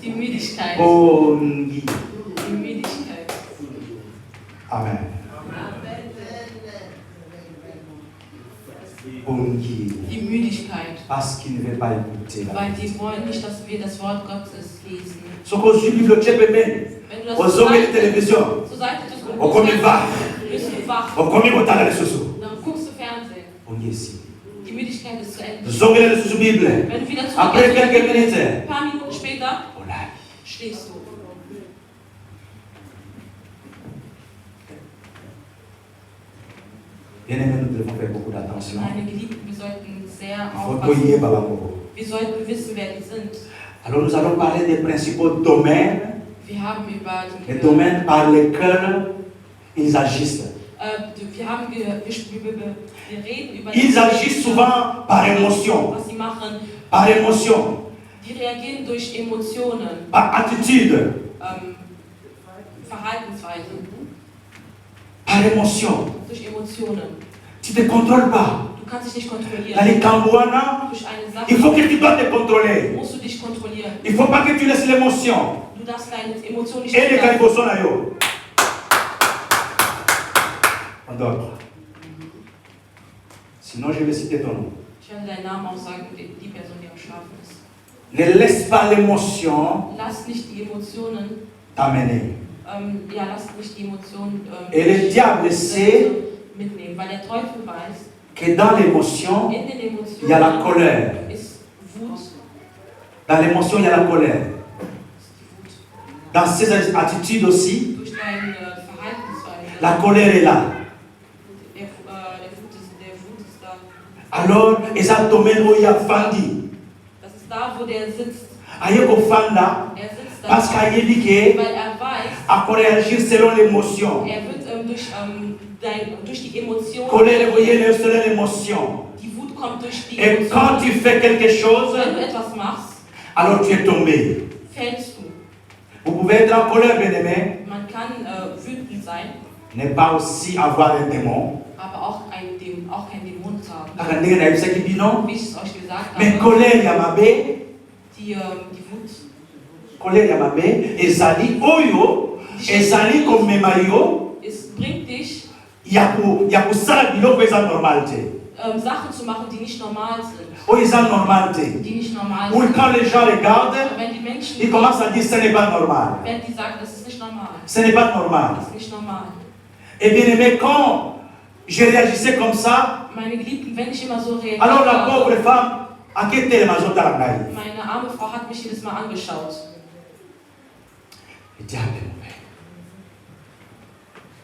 B: Die Müdigkeit.
A: Bongi.
B: Die Müdigkeit.
A: Amen. Bongi.
B: Die Müdigkeit.
A: Parce qu'il ne veut pas écouter la
B: Weil die wollen nicht, dass wir das Wort Gottes lesen.
A: Ce que je lis le Tchèque,
B: Wenn du das
A: aux hommes de télévision,
B: zur Seite tust und
A: au commis va,
B: bist du wach,
A: au commis au talent de soso.
B: dann guckst du Fernsehen.
A: Bongi ici.
B: Die Müdigkeit ist zu Ende.
A: Zongele de soso Bible.
B: Wenn du wieder
A: Après
B: zurückgehst,
A: quelques minutes,
B: ein paar Minuten später,
A: Olay.
B: schläfst du.
A: Bien aimé, nous devons faire beaucoup d'attention.
B: Meine Geliebten, wir sollten sehr
A: Il faut
B: aufpassen.
A: toyer Babango.
B: Wir sollten wissen, wer die sind.
A: Alors nous allons parler des principaux domaines,
B: Wir haben über die,
A: les domaines par lesquels ils agissent.
B: wir reden über
A: Ils agissent souvent par émotion,
B: was sie machen.
A: par émotion,
B: Die reagieren durch Emotionen,
A: par attitude,
B: Verhaltensweisen,
A: par émotion.
B: durch Emotionen.
A: Tu ne te contrôles pas.
B: Du kannst dich nicht
A: Dans
B: kontrollieren.
A: les Kambouana,
B: Durch eine Sache
A: il faut que tu dois te contrôler.
B: musst du dich kontrollieren.
A: Il ne faut pas que tu laisses l'émotion.
B: Du darfst deine Emotionen nicht
A: Et les
B: zulassen.
A: Kaliboson à yo. On dort. Sinon, je vais citer ton nom.
B: Ich werde deinen Namen auch sagen, die Person, die am Schlafen ist.
A: Ne laisse pas l'émotion
B: Lass nicht die Emotionen,
A: t'amener.
B: lass nicht die Emotionen
A: Et le diable sait
B: mitnehmen, weil der Teufel weiß,
A: que dans l'émotion,
B: in den Emotionen
A: il y a la colère.
B: ist Wut.
A: Dans l'émotion, il y a la colère.
B: Ist die Wut.
A: Dans ces attitudes aussi,
B: Durch deine Verhaltensweise.
A: la colère est là.
B: Der Wut ist da.
A: Alors, exactement où il y a Fandi.
B: Das ist da, wo der sitzt.
A: Ayeko Fanda,
B: Er sitzt da,
A: parce qu'il y a dit que
B: weil er weiß,
A: à réagir selon l'émotion.
B: er wird durch die Emotion,
A: Colère, vous voyez, selon l'émotion.
B: die Wut kommt durch die
A: Et quand
B: Emotion.
A: tu fais quelque chose,
B: Wenn du etwas machst,
A: alors tu es tombé.
B: fällst du.
A: Vous pouvez être en colère, bien aimé,
B: Man kann wütend sein,
A: ne pas aussi avoir un démon.
B: aber auch kein Dämon zu haben.
A: Car ndenge na yebisaki bino,
B: Wie ich es euch gesagt
A: mais
B: habe,
A: colère ya mabe,
B: die Wut,
A: colère ya mabe, ezali oyo, ezali komema yo,
B: es bringt dich,
A: ya kosala biloko eza normal te.
B: Sachen zu machen, die nicht normal sind.
A: Oyo eza normal te.
B: Die nicht normal
A: Ou
B: sind.
A: quand les gens regardent,
B: Wenn die Menschen,
A: ils commencent à dire ce n'est pas normal.
B: wenn die sagen, das ist nicht normal,
A: Ce n'est pas normal.
B: das ist nicht normal.
A: Et bien aimé, quand je réagissais comme ça,
B: Meine Geliebten, wenn ich immer so reagiere,
A: alors la pauvre femme, à quel tel mazotala ngai?
B: meine arme Frau hat mich jedes Mal angeschaut.
A: Le diable est mauvais.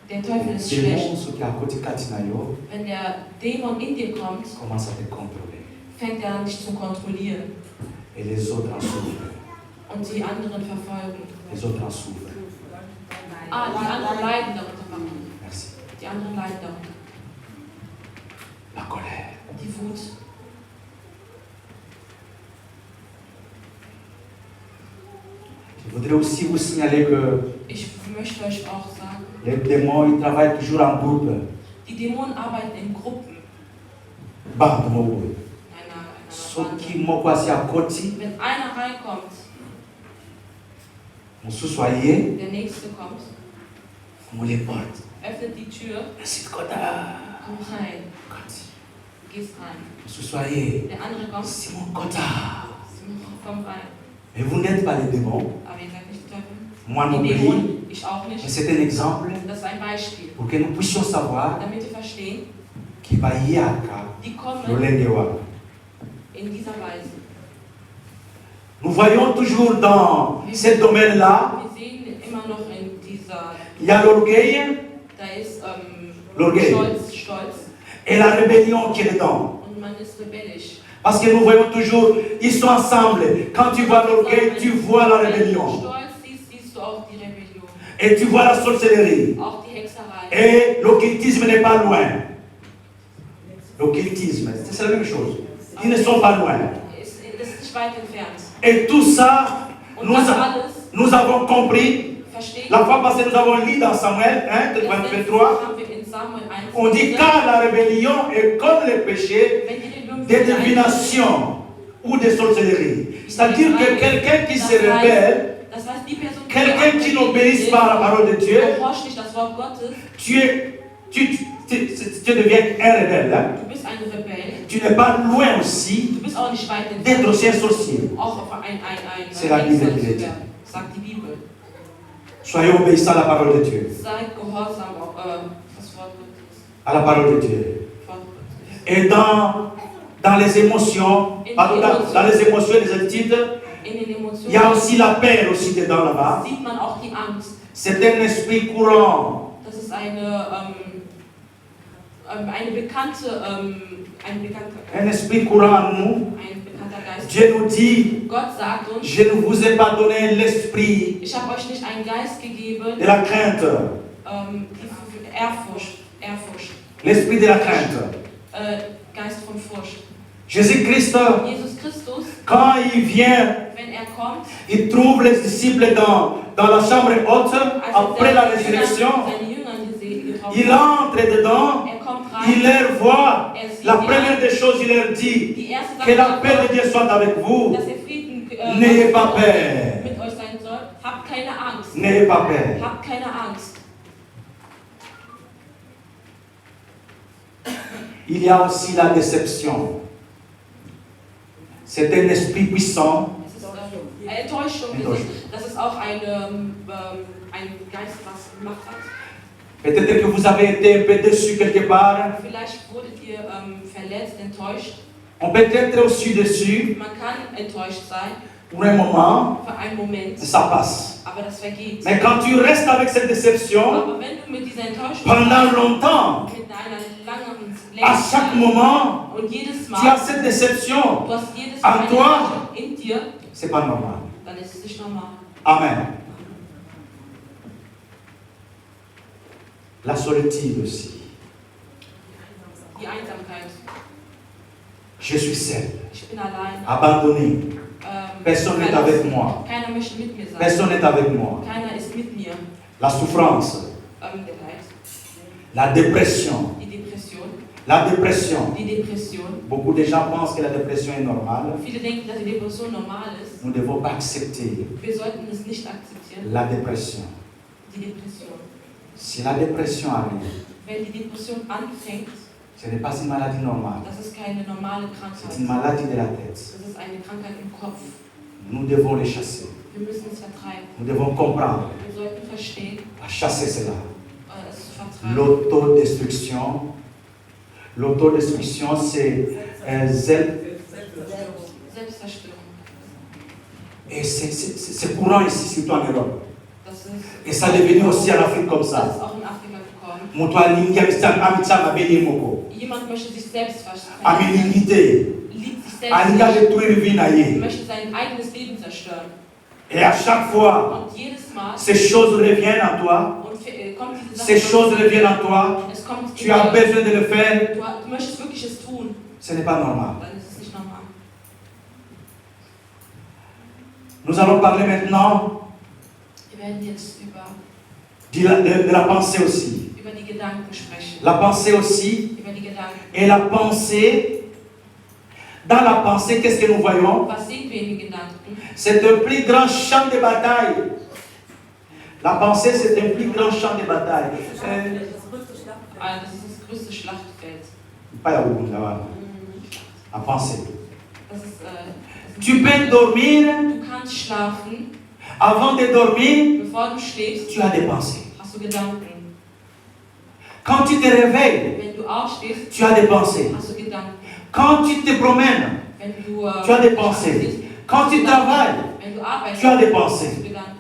B: Der Teufel ist
A: Le
B: schlecht.
A: démon, ce qui est à côté kati na yo,
B: Wenn der Dämon in dir kommt,
A: commence à te contrôler.
B: fängt er an, dich zu kontrollieren.
A: Et les autres en souffrent.
B: Und die anderen verfolgen.
A: Les autres en souffrent.
B: Die anderen leiden darunter.
A: Merci.
B: Die anderen leiden darunter.
A: La colère.
B: Die Wut.
A: Je voudrais aussi vous signaler que
B: Ich möchte euch auch sagen,
A: les démons, ils travaillent toujours en groupe.
B: die Dämonen arbeiten in Gruppen.
A: Bande mo boye.
B: In einer
A: soki
B: Bande. Wenn einer reinkommt,
A: der
B: der nächste kommt, öffnet die Tür, komm rein, gehst rein. Der andere kommt, komm rein.
A: Mais vous n'êtes pas les démons.
B: Aber ihr seid nicht die Teufel.
A: Moi non
B: Die
A: plus.
B: Dämonen, ich auch
A: Mais
B: nicht.
A: c'est un exemple
B: Das ist ein Beispiel,
A: pour que nous puissions savoir
B: damit wir verstehen,
A: qu'il va y avoir
B: die kommen
A: l'Olengewa.
B: in dieser Weise.
A: Nous voyons toujours dans ce domaine-là,
B: Wir sehen immer noch in dieser,
A: il y a l'orgueil
B: da ist
A: L'orgueil.
B: Stolz
A: et la rébellion qui est dedans.
B: und man ist rebellisch.
A: Parce que nous voyons toujours, ils sont ensemble. Quand tu vois l'orgueil, tu vois la
B: Wenn du
A: rébellion.
B: Stolz siehst, siehst du auch die Rebellion,
A: Et tu vois la sorcellerie.
B: auch die Hexerei.
A: Et l'occultisme n'est pas loin. L'occultisme, c'est la même chose. Ils ne sont pas loin.
B: Das ist nicht weit entfernt.
A: Et tout ça,
B: Und das alles,
A: nous avons compris.
B: versteht
A: La fois passée, nous avons lu dans Samuel 1,
B: das letzte
A: 23.
B: haben wir in Samuel 1
A: On dit
B: gesehen.
A: car la rébellion est comme le péché
B: Wenn die Rebellion
A: de divination ou de sorcellerie. C'est-à-dire que quelqu'un qui se rebelle,
B: das heißt, die Person,
A: quelqu'un qui n'obéit pas à la parole de Dieu,
B: gehorcht nicht das Wort Gottes,
A: tu deviens un rebelle. Hein?
B: du bist ein Rebell,
A: Tu n'es pas loin aussi
B: du bist auch nicht weit
A: d'être
B: entfernt,
A: aussi un sorcier.
B: auch auf ein
A: C'est la Bible
B: Hexer
A: qui
B: zu
A: le dit.
B: werden, sagt die Bibel.
A: Soyons obéissants à la parole de Dieu.
B: Seid gehorsam auf das Wort Gottes.
A: À la parole de Dieu.
B: Wort Gottes.
A: Et dans les émotions, pardon, dans les émotions et les attitudes,
B: In den Emotionen
A: il y a aussi la peur aussi dedans là-bas.
B: sieht man auch die Angst.
A: C'est un esprit courant.
B: Das ist eine bekannte,
A: Un esprit courant en nous.
B: ein bekannter Geist.
A: Dieu nous dit,
B: Gott sagt uns,
A: je ne vous ai pas donné l'esprit
B: ich habe euch nicht einen Geist gegeben,
A: de la crainte.
B: die Ehrfurcht,
A: L'esprit de la crainte.
B: Geist von Furcht.
A: Jésus-Christ,
B: Jesus Christus,
A: quand il vient,
B: wenn kommt,
A: il trouve les disciples dans la chambre haute après la résurrection.
B: seine Jünger getroffen
A: Il entre dedans,
B: kommt
A: il
B: rein,
A: leur voit.
B: sieht
A: La
B: die
A: première des choses, il leur dit
B: Die erste
A: que la
B: Sache,
A: paix de Dieu soit avec vous.
B: dass der Frieden
A: N'ayez pas peur.
B: mit euch sein soll. Habt keine Angst.
A: N'ayez pas peur.
B: Habt keine Angst.
A: Il y a aussi la déception. C'est un esprit puissant.
B: Es ist Enttäuschung. Das ist auch ein Geist, was Macht hat.
A: Peut-être que vous avez été un peu déçu quelque part.
B: Vielleicht wurdet ihr verletzt, enttäuscht.
A: On peut être aussi déçu
B: Man kann enttäuscht sein
A: pour un moment,
B: für einen Moment,
A: ça passe.
B: aber das vergeht.
A: Mais quand tu restes avec cette déception
B: Aber wenn du mit dieser Enttäuschung
A: pendant longtemps,
B: mit einer langen
A: à chaque moment,
B: und jedes
A: tu
B: Mal,
A: as cette déception,
B: du hast jedes
A: en
B: Mal eine
A: toi.
B: Enttäuschung in dir,
A: c'est pas normal.
B: dann ist es nicht normal.
A: Amen. La solitude aussi.
B: Die Einsamkeit.
A: Je suis seul,
B: Ich bin allein.
A: abandonné. Personne n'est avec moi.
B: Keiner möchte mit mir sein.
A: Personne n'est avec moi.
B: Keiner ist mit mir.
A: La souffrance,
B: Der Leid.
A: la dépression.
B: Die Depression.
A: La dépression.
B: Die Depression.
A: Beaucoup de gens pensent que la dépression est normale.
B: Viele denken, dass die Depression normal ist.
A: Nous ne devons pas accepter
B: Wir sollten es nicht akzeptieren.
A: la dépression.
B: Die Depression.
A: Si la dépression arrive,
B: Wenn die Depression anfängt,
A: ce n'est pas une maladie normale.
B: das ist keine normale
A: C'est une
B: Krankheit.
A: maladie de la tête.
B: Das ist eine Krankheit im Kopf.
A: Nous devons les chasser.
B: Wir müssen es vertreiben.
A: Nous devons comprendre
B: Wir sollten verstehen,
A: à chasser cela.
B: es zu vertreiben.
A: L'autodestruction. L'autodestruction, c'est
B: Selbstzerstörung.
A: et c'est courant ici, surtout en Europe.
B: Das ist,
A: Et ça est devenu aussi en Afrique comme
B: das
A: ça.
B: ist auch in Afrika gekommen. Jemand möchte sich selbst verstehen. Liebt sich selbst. Möchte sein eigenes Leben zerstören.
A: Et à chaque fois,
B: Und jedes Mal
A: ces choses reviennent en toi.
B: kommt diese
A: Ces
B: Sache.
A: choses reviennent en toi.
B: Es kommt
A: Tu as
B: in dir.
A: besoin de le faire.
B: Du möchtest wirklich es tun.
A: Ce n'est pas normal.
B: Dann ist es nicht normal.
A: Nous allons parler maintenant
B: Wir werden jetzt über
A: de la pensée aussi.
B: die Gedanken sprechen.
A: La pensée aussi.
B: Über die Gedanken.
A: Et la pensée Dans la pensée, qu'est-ce que nous voyons?
B: Was sehen wir in den Gedanken?
A: C'est un plus grand champ de bataille. La pensée, c'est un plus grand champ de bataille.
B: Das ist das größte Schlachtfeld.
A: Pas la la pensée.
B: Das ist,
A: Tu peux dormir.
B: du kannst schlafen.
A: Avant de dormir,
B: Bevor du schläfst,
A: tu as des pensées.
B: hast du Gedanken.
A: Quand tu te réveilles,
B: Wenn du aufstehst,
A: tu as des pensées.
B: hast du Gedanken.
A: Quand tu te promènes,
B: Wenn du,
A: tu as des pensées. Quand tu travailles,
B: wenn du arbeitest,
A: tu as des
B: hast
A: pensées.
B: du Gedanken.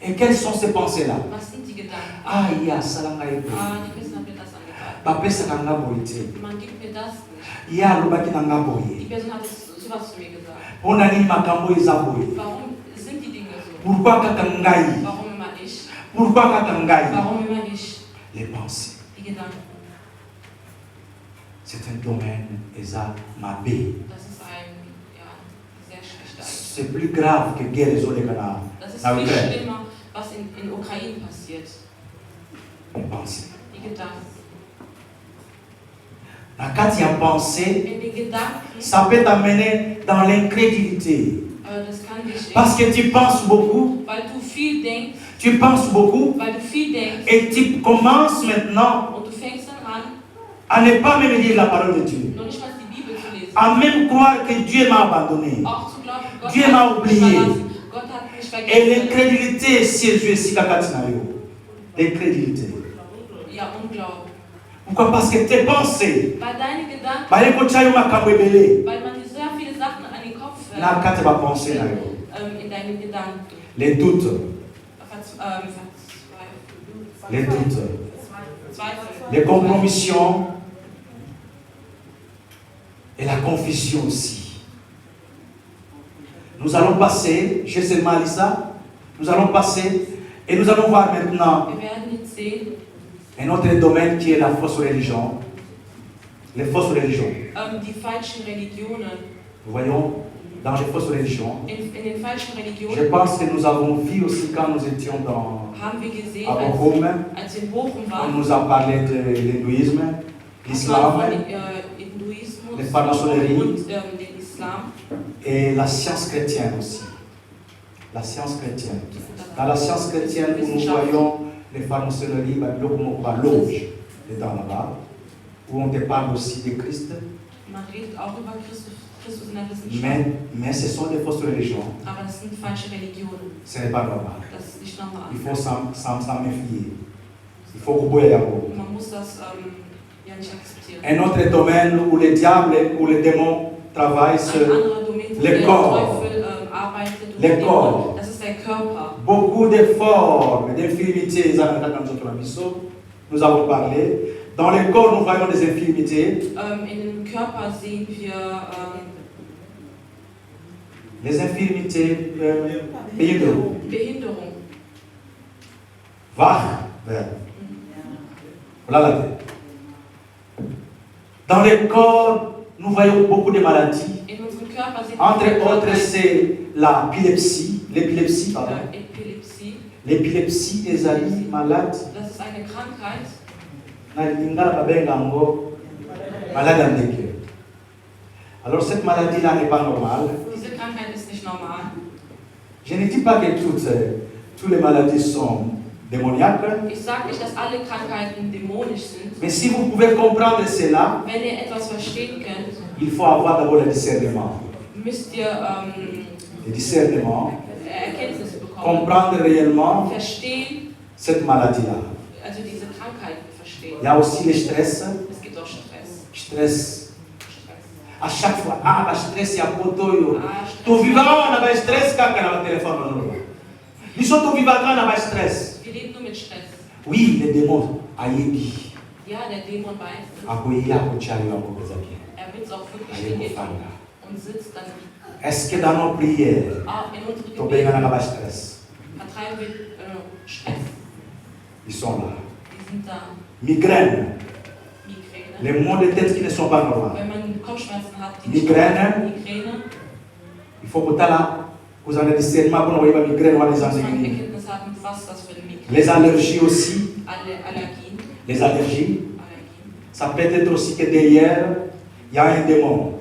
A: Et quelles sont ces pensées-là?
B: Was sind die Gedanken?
A: Ah, il y a ça là.
B: Die Person hat mir das angezeigt.
A: Papa, ça n'a pas été.
B: Man gibt mir das nicht.
A: Il y a le baki n'a pas
B: Die
A: été.
B: Person hat sowas zu mir gesagt.
A: On a dit makambo isaboye.
B: Warum sind die Dinge so?
A: Pourquoi katangai?
B: Warum immer ich?
A: Pourquoi katangai?
B: Warum immer ich?
A: Les pensées.
B: Die Gedanken.
A: C'est un domaine, Esa Mabé.
B: Das ist ein, ja, sehr schlechter Eigenschaft.
A: C'est plus grave que guerre les Canada.
B: Das ist
A: Na
B: viel
A: Ukraine.
B: schlimmer, was in Ukraine passiert.
A: Les pensées.
B: Die Gedanken.
A: Quand il y a pensée,
B: In den Gedanken,
A: ça peut t'amener dans l'incrédulité.
B: das kann dich,
A: Parce que tu penses beaucoup,
B: weil du viel denkst,
A: tu penses beaucoup,
B: weil du viel denkst
A: et tu commences maintenant
B: und du fängst dann an,
A: à ne pas même lire la parole de Dieu.
B: noch nicht mal die Bibel zu lesen.
A: À même croire que Dieu m'a abandonné.
B: Auch zu glauben, Gott
A: Dieu m'a
B: hat mich
A: oublié.
B: verlassen. Gott hat mich
A: Et
B: vergessen.
A: l'incrédulité, si je suis Kakatinayo. L'incrédulité.
B: Ja, Unglaube.
A: Pourquoi? Parce que tes pensées,
B: Weil deine Gedanken,
A: parce que tu as eu ma kambebele,
B: weil man dir sehr viele Sachen an den Kopf
A: na kate ba pensée na yo.
B: in deinen Gedanken.
A: Les doutes, les doutes,
B: Zweifel.
A: les compromissions et la confusion aussi. Nous allons passer, j'ai seulement lu ça, nous allons passer et nous allons voir maintenant
B: Wir werden jetzt sehen,
A: un autre domaine qui est la fausse religion. Les fausses religions.
B: die falschen Religionen.
A: Nous voyons dans les fausses religions.
B: In den falschen
A: Je
B: Religionen
A: pense que nous avons vu aussi quand nous étions
B: haben wir gesehen,
A: à Bochum,
B: als wir in Bochum
A: on
B: waren,
A: nous a parlé de l'hindouisme,
B: hat
A: l'islam
B: man von Hinduismus
A: les franc-maçonneries.
B: und den Islam.
A: et la science chrétienne aussi. La science chrétienne. Dans la science chrétienne, où nous voyons les franc-maçonneries, l'auge dedans là-bas, où on te parle aussi de Christ,
B: Man redet auch über Christus in der Wissenschaft,
A: mais ce sont des fausses religions.
B: aber das sind falsche Religionen.
A: Ce n'est pas normal.
B: Das ist nicht normal.
A: Il faut s'en méfier. Il faut couper
B: Man muss das ja nicht akzeptieren.
A: un autre domaine où le diable ou le démon travaillent
B: Ein
A: sur
B: anderer Domain, wo
A: le
B: der
A: corps.
B: Teufel arbeitet und
A: Le
B: der
A: corps.
B: Dämon, das ist der Körper.
A: beaucoup d'efforts, d'infirmités. Nous avons parlé. Dans le corps, nous voyons des infirmités.
B: In dem Körper sehen wir
A: Les infirmités, Behinderung.
B: Behinderung.
A: Wach werden. Voilà la tête. Dans le corps, nous voyons beaucoup de maladies.
B: In unserem Körper sehen
A: Entre
B: wir
A: autres, c'est l'épilepsie, pardon.
B: Epilepsie.
A: L'épilepsie est malade.
B: Das ist eine Krankheit.
A: Malade. Alors cette maladie-là n'est pas normale.
B: Diese Krankheit ist nicht normal.
A: Je ne dis pas que toutes les maladies sont démoniaques,
B: Ich sage nicht, dass alle Krankheiten dämonisch sind.
A: mais si vous pouvez comprendre cela,
B: Wenn ihr etwas verstehen könnt,
A: il faut avoir d'abord le discernement.
B: müsst ihr
A: Le discernement,
B: Erkenntnis bekommen.
A: comprendre réellement
B: Verstehen,
A: cette maladie-là.
B: also diese Krankheiten verstehen.
A: Il y a aussi le stress.
B: Es gibt auch Stress.
A: Stress. À chaque fois, stress, il y a poto. Tu
B: Stress.
A: vivras, on a stress quand on a le téléphone. Nous sommes vivants quand on a stress.
B: Wir leben nur mit Stress.
A: Oui, les démons, aïe.
B: Ja, der Dämon weiß es. Er wird es auch wirklich beginnen und sitzt dann
A: Est-ce que dans nos prières,
B: in unsere
A: tu
B: Gebete
A: as stress?
B: vertreiben wir Stress.
A: Ils sont là.
B: Die sind da.
A: Migraine.
B: Migräne.
A: Les maux de tête qui ne sont pas normaux.
B: Wenn man Kopfschmerzen hat, die
A: Migräne.
B: Migräne,
A: Il faut que tu là, vous en avez discernement pour nous migraine ou les
B: muss man
A: enseignements.
B: Erkenntnis haben, was das für eine Migräne
A: Les allergies aussi.
B: Allergien.
A: Les allergies. Ça peut être aussi que derrière, il y a un démon.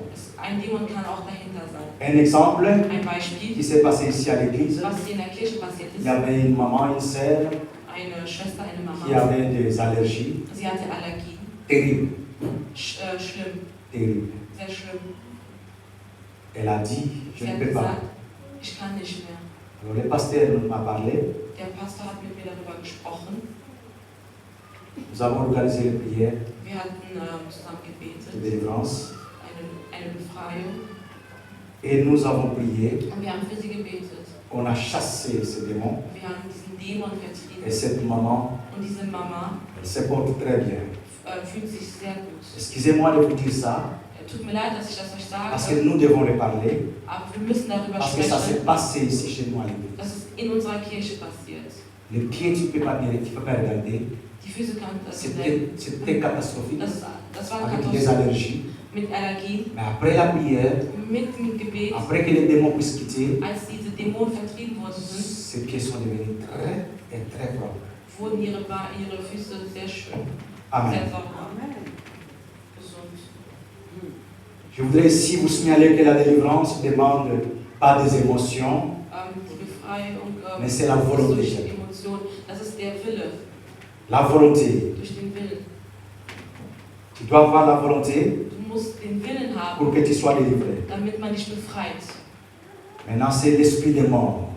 B: Eine ein Dämon kann auch dahinter sein.
A: Un exemple
B: Ein Beispiel,
A: qui s'est passé ici à l'église.
B: was hier in der Kirche passiert
A: Il
B: ist.
A: y avait une maman, une sœur
B: Eine Schwester, eine
A: qui
B: Mama,
A: avait des allergies
B: sie hatte Allergien.
A: terribles,
B: Schlimm,
A: terribles.
B: sehr schlimm.
A: Elle a dit, je
B: Sie
A: ne
B: hat
A: peux pas.
B: gesagt, ich kann nicht mehr.
A: Alors le pasteur m'a parlé,
B: Der Pastor hat mit mir darüber gesprochen.
A: nous avons organisé les prières
B: Wir hatten zusammen
A: de
B: gebetet,
A: délivrance
B: eine Befreiung.
A: et nous avons prié.
B: Und wir haben für sie gebetet.
A: On a chassé ces démons
B: Wir haben diesen Dämon
A: et
B: vertrieben.
A: cette maman,
B: Und diese Mama
A: elle se porte très bien.
B: fühlt sich sehr gut.
A: Excusez-moi de vous dire ça,
B: Tut mir leid, dass ich das euch
A: parce que
B: sage,
A: nous devons le parler,
B: aber wir müssen darüber
A: parce que ça s'est
B: sprechen,
A: passé ici chez nous à l'église.
B: dass es in unserer Kirche passiert.
A: Les pieds, tu ne peux pas regarder,
B: Die Füße kann das nicht sehen.
A: c'était catastrophique,
B: Das war eine
A: avec des
B: Katastrophe
A: allergies.
B: mit Allergien,
A: Mais après la prière,
B: mit dem Gebet.
A: après que les démons puissent quitter,
B: Als diese Dämonen vertrieben worden sind,
A: ses pieds sont devenus très et très propres.
B: wurden ihre Füße sehr schön,
A: Amen.
B: sehr sauber, gesund.
A: Je voudrais ici vous signaler que la délivrance ne demande pas des émotions,
B: Die Befreiung
A: Mais c'est la
B: ist
A: volonté.
B: durch Emotionen, das ist der Wille,
A: la volonté.
B: durch den Willen.
A: Tu dois avoir la volonté
B: Du musst den Willen haben,
A: pour que tu sois délivré.
B: damit man dich befreit.
A: Maintenant, c'est l'esprit des morts.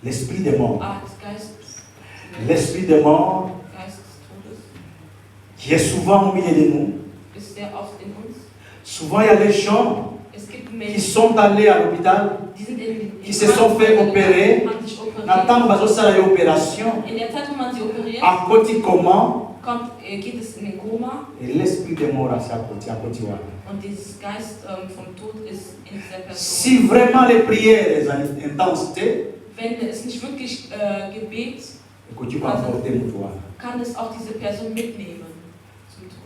A: L'esprit des morts. L'esprit des morts
B: Geist des Todes
A: qui est souvent au milieu de nous.
B: ist sehr oft in uns.
A: Souvent, il y a des gens
B: Es gibt
A: qui
B: Menschen,
A: sont allés à l'hôpital,
B: die sind in
A: qui se sont fait opérer.
B: haben sich operiert.
A: N'attendent pas ça l'opération.
B: In der Zeit, wo man sie operiert,
A: À côté comment
B: geht es in den Koma
A: et l'esprit des morts c'est à côté.
B: und dieses Geist vom Tod ist in dieser Person.
A: Si vraiment les prières, les intensités,
B: Wenn es nicht wirklich Gebet,
A: que tu peux apporter mon toi.
B: kann es auch diese Person mitnehmen zum Tod.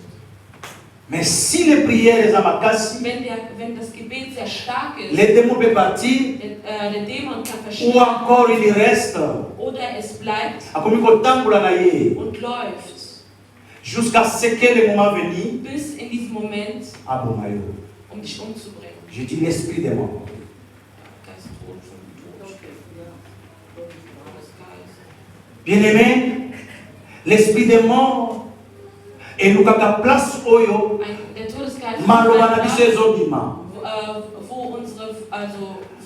A: Mais si les prières, les amakasi,
B: Wenn das Gebet sehr stark ist,
A: les démons peuvent partir,
B: der Dämon kann
A: ou
B: verschwinden
A: encore il reste,
B: oder es bleibt und läuft,
A: jusqu'à ce que le moment venu,
B: bis in diesem Moment, um dich umzubringen.
A: je dis l'esprit des morts.
B: Geist Tod vom Tod.
A: Bien-aimé, l'esprit des morts, et nous avons place oyo,
B: Der Todesgeist
A: malobana
B: ist
A: biso ezobima.
B: wo unsere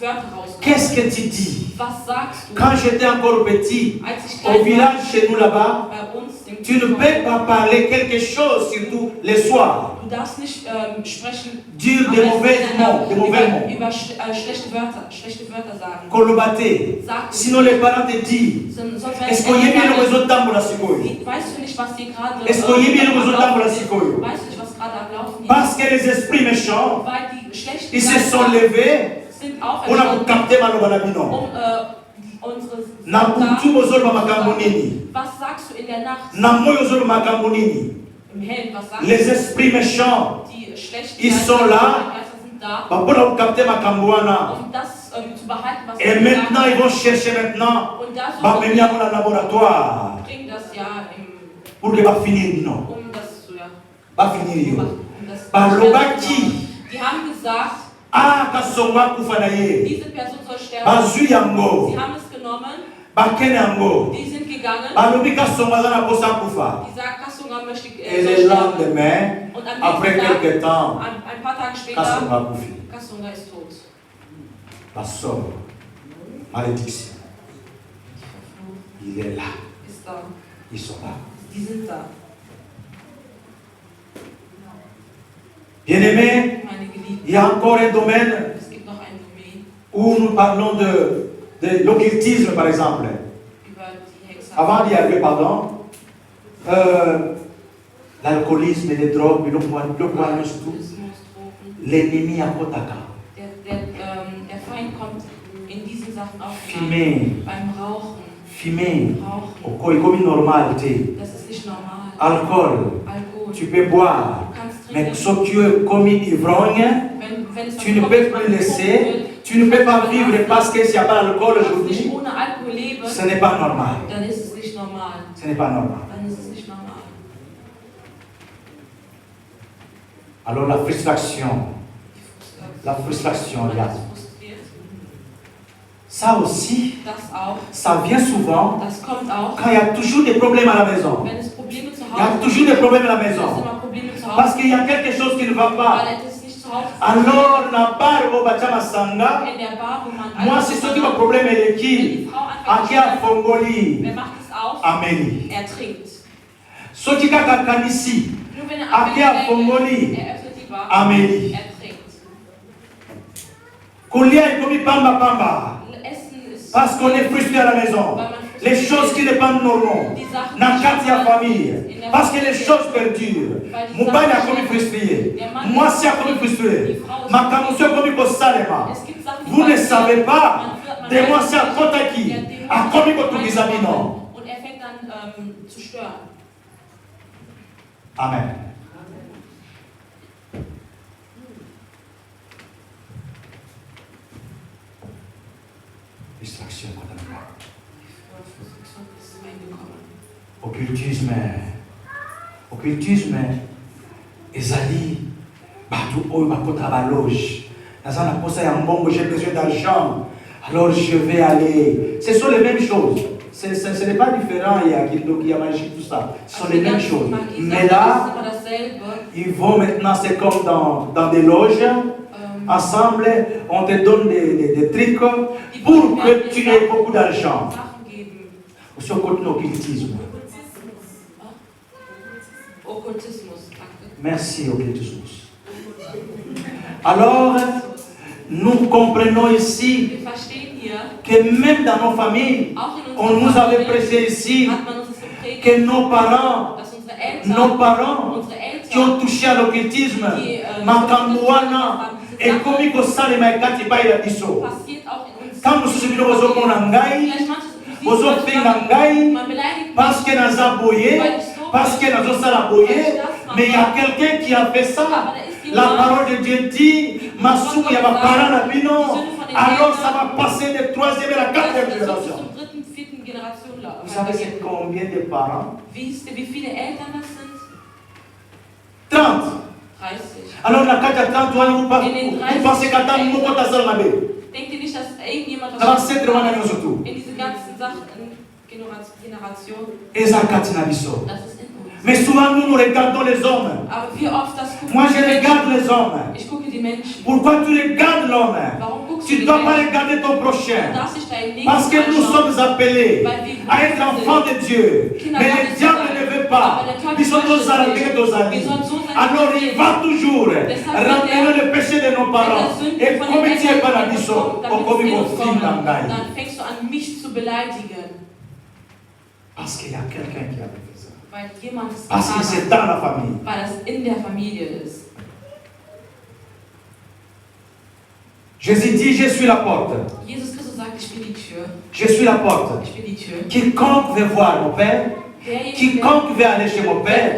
B: Wörter rauskommen.
A: Qu'est-ce que tu dis?
B: Was sagst du?
A: Quand j'étais encore petit,
B: Als ich
A: au
B: klein
A: village
B: war,
A: chez nous là-bas,
B: bei uns im
A: tu ne peux pas parler quelque chose, surtout les soirs.
B: Du darfst nicht sprechen,
A: Dire
B: am
A: des
B: besten
A: mauvais mots, des mauvais mots.
B: über schlechte Wörter sagen.
A: Kolobate.
B: Sag
A: Sinon les parents te disent,
B: sonst werden
A: est-ce qu'on y a bien le réseau de temps la sikoyo?
B: weißt du nicht, was hier gerade
A: Est-ce qu'on y a bien le réseau de temps la
B: Weißt
A: sikoyo?
B: du nicht, was gerade am Laufen ist?
A: Parce que les esprits méchants,
B: Weil die schlechten
A: ils se sont levés,
B: sind
A: on a
B: auferstanden,
A: capté malobana
B: um unsere
A: na butu bozolo makambo nini?
B: Was sagst du in der Nacht?
A: Na moyo bozolo makambo nini?
B: Im Hellen, was sagst
A: Les
B: du?
A: esprits méchants,
B: Die schlechten
A: ils sont là.
B: Geister sind da,
A: Pour capter makambo wana.
B: um das zu behalten, was
A: Et
B: du
A: maintenant, ils
B: gesagt
A: vont chercher maintenant,
B: hast. Und da
A: bah
B: suchen
A: venir dans le laboratoire,
B: bring das ja
A: pour que va finir non,
B: das zu
A: va finir yo.
B: machen. Um das
A: Bah
B: zu
A: lobaki,
B: Die haben gesagt,
A: ah kasonga kufanaye,
B: diese Person soll sterben.
A: bah zu yango,
B: Sie haben es genommen,
A: bah kenyango,
B: die sind gegangen.
A: bah lobi kasonga zana posa kufa.
B: Die sagt, Kassunga möchte
A: Et
B: soll
A: le
B: sterben.
A: lendemain,
B: Und am
A: après
B: nächsten Tag,
A: quelques temps,
B: ein paar Tage später,
A: kasonga kufi.
B: Kassunga ist tot.
A: La somme, malédiction, il est là,
B: Ist da.
A: ils sont là.
B: Die sind da.
A: Bien-aimés,
B: Meine Geliebten.
A: il y a encore un domaine
B: Es gibt noch ein Domain
A: où nous parlons de l'occultisme, par exemple.
B: über die Hexerei.
A: Avant d'y arriver, pardon, l'alcoolisme, les drogues, le poignard, tout,
B: Alkoholismus, Drogen.
A: l'ennemi à Kotaka.
B: Der Feind kommt in diesen Sachen auch
A: Fumer,
B: beim Rauchen.
A: fumer,
B: Rauchen.
A: comme normal, thé.
B: Das ist nicht normal.
A: Alcool,
B: Alkohol.
A: tu peux boire,
B: Du kannst
A: mais
B: trinken.
A: sauf que tu es comme ivrogne,
B: Wenn es
A: tu ne peux plus laisser, tu ne peux pas vivre parce que s'il n'y a pas d'alcool
B: nicht
A: aujourd'hui,
B: ohne Alkohol leben,
A: ce n'est pas normal.
B: dann ist es nicht normal.
A: Ce n'est pas normal.
B: Dann ist es nicht normal.
A: Alors la frustration, la frustration,
B: man
A: il y a.
B: ist frustriert.
A: Ça aussi,
B: Das auch.
A: ça vient souvent
B: Das kommt auch,
A: quand il y a toujours des problèmes à la maison.
B: wenn es Probleme zu
A: Il y a
B: Hause
A: toujours des problèmes à la
B: gibt. Es
A: maison.
B: immer Probleme zu
A: Parce
B: Hause,
A: qu'il y a quelque chose qui ne va pas.
B: weil etwas nicht zu Hause
A: Alors, na bar au bachama sanga,
B: in der Bar, wo man
A: moi c'est ce qui va problème est
B: wenn
A: qui.
B: die Frau anfängt
A: Aki
B: zu
A: a
B: schreien,
A: fongoli.
B: wer macht es auf?
A: Ameni.
B: Er trinkt.
A: Soki kaka kanisi.
B: Nur wenn er
A: Aki a
B: anfängt,
A: fongoli.
B: er öffnet die Bar,
A: Ameni.
B: er trinkt.
A: Kolia est comme pamba pamba.
B: Essen ist
A: Parce qu'on est frustré à la maison. Les choses qui ne sont pas normales. Dans la famille. Parce que les choses perdurent. Mon père a comme frustré. Moi, c'est comme frustré. Ma camouflage comme salema. Vous ne savez pas. De moi, c'est à Kotaki. À comme votre examinant.
B: Und er fängt dann zu stören.
A: Amen. Distraction, madame. Occultisme. Occultisme. Ezali. Batou oyo bakota ba loge. Dans un poste ya mbongo, j'ai besoin d'argent. Alors je vais aller. Ce sont les mêmes choses. Ce n'est pas différent, il y a magie, tout ça. Ce sont les mêmes choses. Mais là, ils vont maintenant, c'est comme dans des loges. Ensemble, on te donne des trucs pour que tu aies beaucoup d'argent. Aussi, on continue l'occultisme. Merci, occultisme. Alors, nous comprenons ici que même dans nos familles, on nous avait prêché ici que nos parents qui ont touché à l'occultisme, Makambouana, et comme il faut ça, les maïkati pas il a dit ça. Quand nous sommes au Monangai, aux autres Fingangai, parce que nous avons boyé, parce que nous avons boyé, mais il y a quelqu'un qui a fait ça. La parole de Dieu dit, Masou, il y a ma parole à Bino, alors ça va passer de 3e à la 4e génération. Vous savez c'est combien de parents? 30. Alors la 4 30, vous pensez qu'à temps, nous comptons ça dans la baie.
B: Denkt ihr nicht, dass irgendjemand
A: Ça va s'être vraiment dans surtout.
B: in diese ganzen Sachen, Generation,
A: Et ça, Katina Bisso.
B: das ist in uns.
A: Mais souvent, nous regardons les hommes.
B: Aber wie oft das gucken
A: Moi, je
B: die
A: regarde
B: Menschen?
A: les hommes.
B: Ich gucke die Menschen.
A: Pourquoi tu regardes l'homme?
B: Warum guckst
A: Tu
B: du
A: ne
B: die
A: dois pas
B: Menschen?
A: regarder ton
B: Du
A: prochain.
B: darfst dich deinen Nächsten
A: Parce que nous
B: anschauen.
A: sommes appelés à être enfants de Dieu. Mais le diable ne veut pas. Ils sont tous arrêtés aux amis. Alors il va toujours ramener le péché de nos parents. Et comme tu es pas la mission, on comme mon film dans
B: Dann fängst du an, mich zu beleidigen.
A: Parce qu'il y a quelqu'un qui a fait ça.
B: Weil jemand es
A: Parce que
B: getan
A: c'est
B: hat.
A: dans la famille.
B: Weil das in der Familie ist.
A: Jésus dit, je suis la porte.
B: Jesus Christus sagt, ich bin die Tür.
A: Je suis la porte.
B: Ich bin die Tür.
A: Quiconque veut voir mon Père, quiconque veut aller chez mon Père,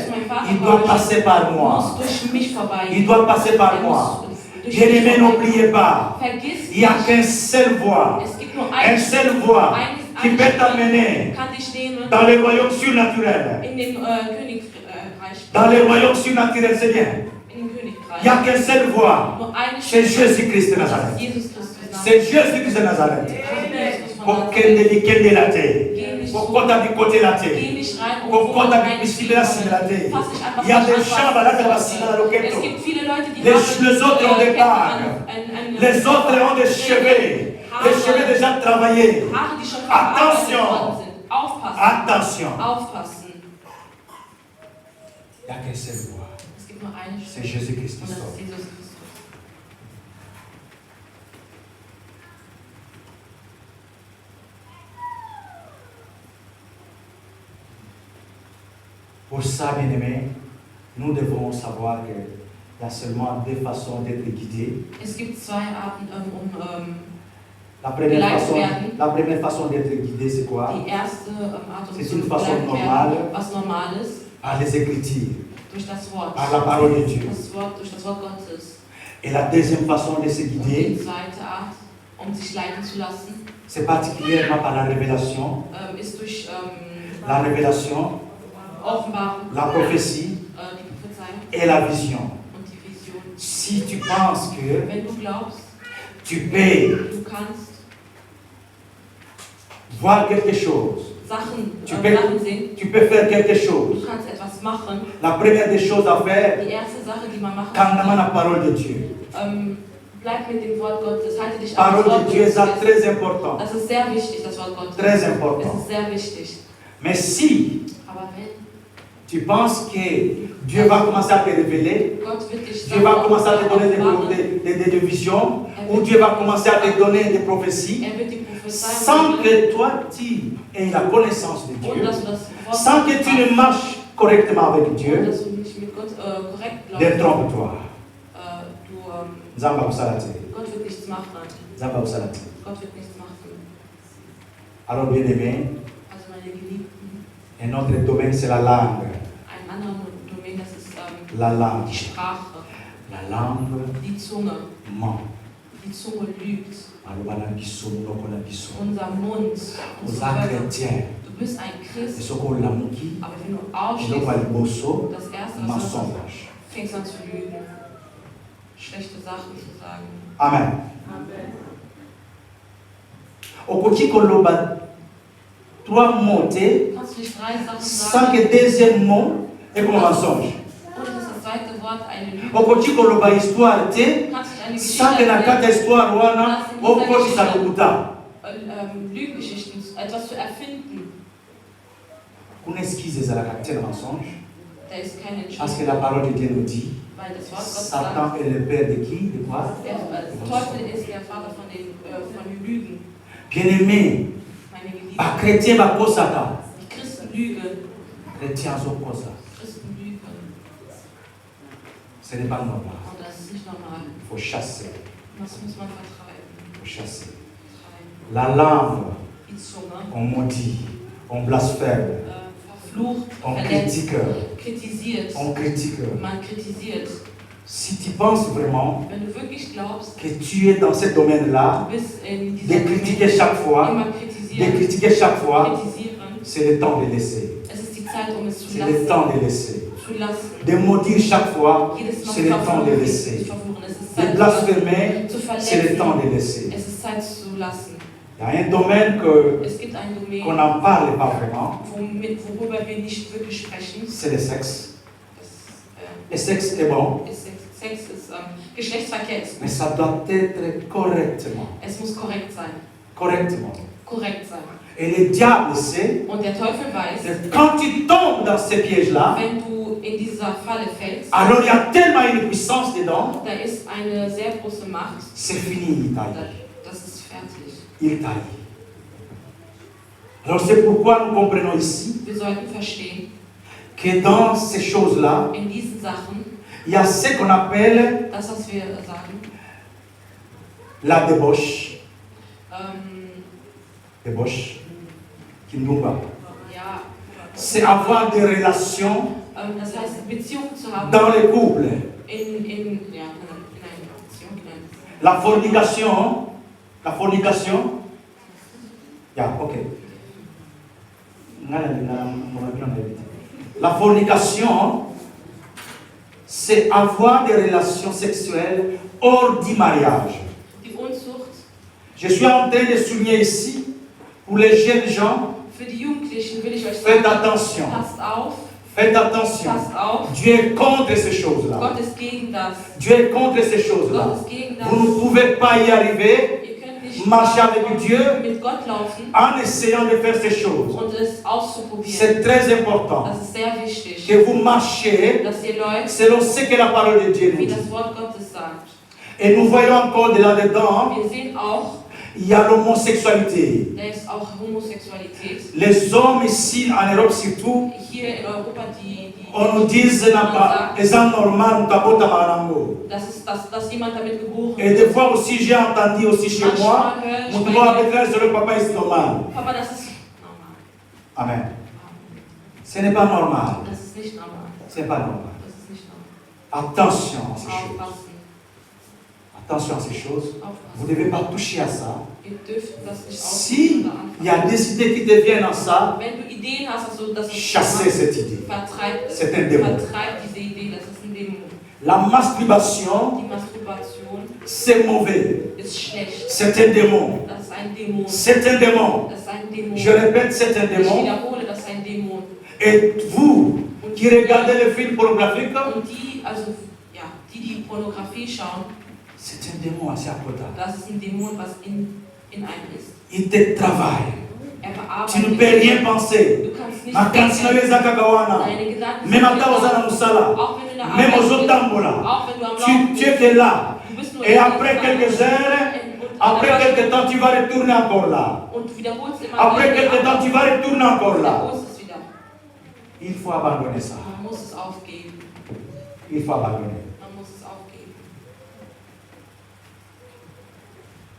A: il doit passer par moi.
B: muss durch mich vorbei.
A: Il doit passer par moi. Bien-aimés, n'oubliez pas,
B: Vergiss
A: il n'y a
B: nicht,
A: qu'une seule voie.
B: es gibt nur
A: Une seule voie qui peut t'amener
B: kann dich nehmen
A: dans le royaume surnaturel.
B: in dem Königreich.
A: Dans le royaume surnaturel, c'est bien.
B: In dem
A: Il n'y a
B: Königreich.
A: qu'une seule voie.
B: Nur eine
A: C'est
B: Stimme.
A: Jésus-Christ de
B: Das ist
A: Nazareth.
B: Jesus Christus.
A: C'est Jésus-Christ de Nazareth.
B: Jesus Christus von
A: Pour
B: Nazareth.
A: qu'elle dédie qu'elle la terre.
B: Geh nicht
A: Pour
B: so.
A: qu'on t'a dit côté la terre.
B: Geh nicht rein,
A: Pour
B: wo
A: qu'on t'a
B: rein
A: dit ici de la terre.
B: Fass dich einfach
A: Il y a
B: nicht
A: des
B: an,
A: chambres
B: was
A: là de la
B: es
A: cime, dans le ghetto.
B: gibt viele Leute, die
A: Les
B: haben
A: autres ont des
B: Ketten
A: bagues.
B: an
A: Les autres ont des cheveux. Les cheveux déjà travaillés.
B: Haare, die schon
A: Attention.
B: verarbeitet worden sind. Aufpassen.
A: Attention.
B: Aufpassen.
A: Il n'y a qu'une seule voie.
B: Es gibt nur eine
A: C'est
B: Stimme.
A: Jésus-Christ
B: Und
A: qui
B: das
A: sort.
B: ist Jesus Christus.
A: Pour ça, bien-aimés, nous devons savoir qu'il y a seulement deux façons d'être guidés.
B: Es gibt zwei Arten,
A: La première
B: Geleitet
A: façon d'être guidé, c'est quoi?
B: die erste Art,
A: C'est une façon
B: geleitet
A: normale.
B: werden, was normal ist,
A: Par les Écritures,
B: durch das Wort.
A: par la parole de Dieu.
B: Durch das Wort Gottes.
A: Et la deuxième façon de se
B: Und die
A: guider,
B: zweite Art, sich leiten zu lassen,
A: c'est particulièrement par la révélation,
B: ist durch
A: la révélation,
B: Offenbarung,
A: la prophétie
B: die Prophezeiung
A: et la vision.
B: und die Vision.
A: Si tu penses que
B: Wenn du glaubst,
A: tu peux
B: du kannst
A: voir quelque chose,
B: Sachen sehen,
A: tu peux faire quelque
B: du
A: chose,
B: kannst etwas machen.
A: la première des choses à faire,
B: Die erste Sache, die man machen
A: quand la parole de Dieu.
B: bleib mit dem Wort Gottes, halte dich an das
A: Parole
B: Wort
A: de Dieu est
B: Gottes.
A: très important.
B: Das ist sehr wichtig, das Wort Gottes.
A: Très
B: Es
A: important.
B: ist sehr wichtig.
A: Mais si
B: Aber wenn
A: tu penses que Dieu va commencer à te révéler,
B: Gott wird dich
A: Dieu va commencer à te donner
B: offenbaren,
A: des visions, ou Dieu va commencer à te donner des prophéties,
B: wird die Prophezeiung
A: sans que toi tu aies la connaissance de
B: ohne
A: Dieu,
B: dass du das Wort
A: sans que tu ne marches correctement avec
B: ohne
A: Dieu,
B: dass du nicht mit Gott korrekt glaubst.
A: détrompe-toi.
B: Du,
A: Nzamba usalate.
B: Gott wird nichts machen.
A: Nzamba usalate.
B: Gott wird nichts machen.
A: Alors bien aimé,
B: Also meine Geliebten,
A: un autre domaine c'est la langue.
B: ein anderer Domain, das ist
A: La langue.
B: die Sprache,
A: La langue
B: die Zunge.
A: ment.
B: Die Zunge lügt. Unser Mund, unsere Wörter. Du bist ein Christ, aber wenn du ausschließt, das Erste, was du machst, fängst an zu lügen, schlechte Sachen zu sagen.
A: Amen.
B: Amen.
A: Okoki koloba trois mots
B: Kannst du nicht 3 Sachen
A: sans
B: sagen,
A: que deuxième mot est comme un mensonge.
B: ohne dass das zweite Wort eine Lüge ist?
A: Okoki koloba histoire te
B: Kannst du nicht eine Geschichte
A: sans que na kata
B: erzählen,
A: histoire wana okotisa lokuta.
B: Lügengeschichten, etwas zu erfinden?
A: Kuna excuse ezalaka te na mensonge
B: Da ist keine
A: parce que la parole de Dieu nous dit
B: weil das Wort Gottes
A: Satan
B: sagt,
A: est le père de qui? De quoi?
B: der Teufel ist der Vater von den Lügen.
A: Bien-aimé,
B: Meine Geliebten,
A: ba chrétien bakosaka.
B: die Christen lügen.
A: Chrétien azokosa.
B: Christen lügen.
A: Ce n'est pas normal.
B: Und das ist nicht normal.
A: Il faut chasser.
B: Das muss man vertreiben.
A: Il faut chasser.
B: Vertreiben.
A: La langue,
B: Die Zunge
A: on maudit, on blasphème,
B: verflucht,
A: on
B: verletzt,
A: critique,
B: kritisiert.
A: on critique.
B: Man kritisiert.
A: Si tu penses vraiment
B: Wenn du wirklich glaubst,
A: que tu es dans ce domaine-là,
B: du bist in
A: de
B: dieser
A: critiquer chaque fois,
B: immer
A: de
B: kritisieren,
A: critiquer chaque fois,
B: kritisieren.
A: c'est le temps de laisser.
B: Es ist die Zeit, um es zu
A: C'est le temps
B: lassen.
A: de laisser.
B: Zu lassen.
A: De maudire chaque fois,
B: Jedes Mal
A: c'est le temps de laisser.
B: verfluchen. Es ist
A: De
B: Zeit,
A: blasphémer,
B: zu
A: c'est le temps
B: verletzen.
A: de laisser.
B: Es ist Zeit zu lassen.
A: Il y a un domaine
B: Es gibt ein
A: qu'on
B: Domain,
A: n'en parle pas vraiment,
B: worüber wir nicht wirklich sprechen.
A: c'est le sexe.
B: Das,
A: Le sexe est bon,
B: Sex ist, Geschlechtsverkehr ist
A: mais
B: gut.
A: ça doit être correctement.
B: Es muss korrekt sein.
A: Correctement.
B: Korrekt sein.
A: Et le diable sait
B: Und der Teufel weiß,
A: que quand tu tombes dans ces pièges-là,
B: wenn du in dieser Falle fällst,
A: alors il y a tellement une puissance dedans,
B: da ist eine sehr große Macht.
A: c'est fini, il taille.
B: Das ist fertig.
A: Il taille. Alors c'est pourquoi nous comprenons ici
B: Wir sollten verstehen,
A: que dans ces choses-là,
B: in diesen Sachen,
A: il y a ce qu'on appelle
B: das, was wir sagen,
A: la débauche.
B: ähm,
A: Débauche. Kindumba.
B: ja,
A: C'est avoir des relations
B: das heißt, Beziehungen zu haben
A: dans les couples.
B: in einer Beziehung,
A: La fornication. La fornication. Yeah, ok. La fornication, c'est avoir des relations sexuelles hors du mariage.
B: Die Unzucht,
A: Je suis en train de souligner ici, pour les jeunes gens,
B: für die Jugendlichen will ich euch
A: faites
B: sagen,
A: attention.
B: passt auf,
A: Faites attention.
B: passt auf.
A: Dieu est contre ces choses-là.
B: Gott ist gegen das.
A: Dieu est contre ces choses-là.
B: Gott ist gegen das.
A: Vous ne pouvez pas y arriver,
B: Ihr könnt nicht
A: marcher avec Dieu
B: mit Gott laufen
A: en essayant de faire ces choses.
B: und es auszuprobieren.
A: C'est très important
B: Das ist sehr wichtig,
A: que vous marchiez
B: dass ihr läuft,
A: selon ce que la parole de Dieu nous
B: wie
A: dit.
B: das Wort Gottes sagt.
A: Et nous voyons encore de là-dedans,
B: Wir sehen auch,
A: il y a l'homosexualité.
B: da ist auch Homosexualität.
A: Les hommes ici, en Europe surtout,
B: Hier in Europa,
A: on nous dit que les hommes normaux ne
B: dass jemand damit geboren
A: Et des fois aussi, j'ai entendu aussi chez moi, mon droit avec l'air sur le papa est normal.
B: Papa, das ist normal.
A: Amen. Ce n'est pas normal.
B: Das ist nicht normal.
A: Ce n'est pas normal.
B: Das ist nicht normal.
A: Attention à ces choses.
B: Aufpassen.
A: Attention à ces choses. Vous ne
B: Aufpassen.
A: devez pas toucher à ça.
B: Ihr dürft das nicht
A: Si
B: aufpassen.
A: il y a des idées qui te viennent en ça,
B: Wenn du Ideen hast, also dass du
A: chassez cette idée.
B: vertreib
A: C'est un démon.
B: diese Idee, das ist ein Dämon.
A: La masturbation,
B: Die Masturbation
A: c'est mauvais.
B: ist schlecht.
A: C'est un démon.
B: Das ist ein Dämon.
A: C'est un démon.
B: Das ist ein Dämon.
A: Je répète, c'est un
B: Ich
A: démon.
B: wiederhole, das ist ein Dämon.
A: Et vous qui regardez les films pornographiques,
B: Und die, also, ja, die Pornografie schauen,
A: c'est un démon assez important.
B: das ist ein Dämon, was in einem ist.
A: Il te travaille.
B: Er
A: Tu ne
B: bearbeitet
A: peux
B: dich.
A: rien penser.
B: Du kannst nicht
A: Makansi na
B: denken.
A: weza kagawana.
B: Deine Gedanken
A: Même
B: sind
A: ata ozana musala.
B: auch wenn du in der
A: Même
B: Arbeit bist,
A: ozotambola.
B: auch wenn du am Laufen
A: Tu
B: bist,
A: es là.
B: du bist nur
A: Et
B: in
A: après
B: dieser
A: quelques
B: Zeit.
A: heures,
B: Und
A: après
B: danach-
A: quelques temps, tu vas retourner encore là.
B: Und du wiederholst immer
A: Après
B: wieder die
A: quelques temps,
B: Arbeit.
A: tu vas retourner encore
B: Du
A: là.
B: wiederholst es wieder.
A: Il faut abandonner ça.
B: Man muss es aufgeben.
A: Il faut abandonner.
B: Man muss es aufgeben.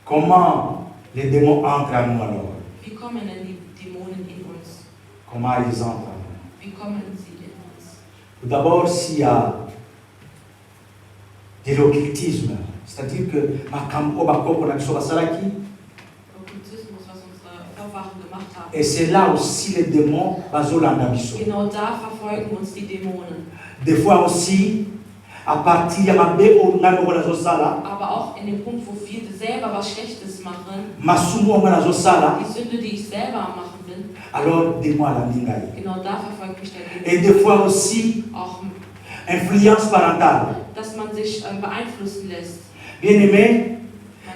A: Comment les démons entrent à nous alors?
B: Wie kommen denn die Dämonen in uns?
A: Comment ils entrent à nous?
B: Wie kommen sie in uns?
A: Tout d'abord, s'il y a de l'occultisme, c'est-à-dire que makambo bakoko na biso basalaki,
B: Okkultismus, was unsere Vorfahren gemacht haben.
A: et c'est là aussi les démons bazolanda biso.
B: Genau da verfolgen uns die Dämonen.
A: Des fois aussi, à partir ya mabe onga ngo nazosala,
B: Aber auch in dem Punkt, wo wir selber was Schlechtes machen,
A: masumu onga nazosala,
B: die Sünde, die ich selber am machen bin,
A: alors dis-moi la mingai.
B: genau da verfolgt mich der
A: Et
B: Dämon.
A: des fois aussi,
B: Auch,
A: influence parentale.
B: dass man sich beeinflussen lässt.
A: Bien aimé,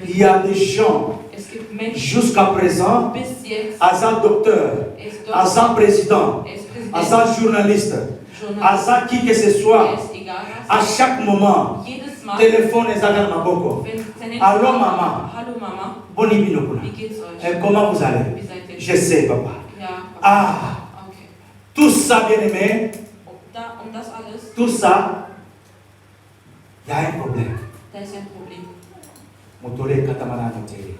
A: il y a des gens,
B: Es gibt Menschen,
A: jusqu'à présent,
B: bis jetzt,
A: Asa docteur,
B: er ist
A: Asa
B: Doktor,
A: président,
B: er ist Präsident,
A: Asa journaliste,
B: Journalist,
A: Asa qui que ce
B: er
A: soit,
B: ist egal
A: à
B: was.
A: chaque moment,
B: Jedes Mal,
A: téléphone et zagal maboko.
B: wenn sein Handy
A: Allô,
B: sagt,
A: Mama.
B: Hallo Mama,
A: Boni binokuna.
B: wie geht's euch?
A: Et comment vous allez?
B: Wie seid ihr?
A: Je sais, papa.
B: Ja,
A: Ah,
B: okay.
A: tout ça, bien aimé,
B: Um das alles,
A: tout ça, il y a un problème.
B: da ist ein Problem.
A: Motole katamana motele.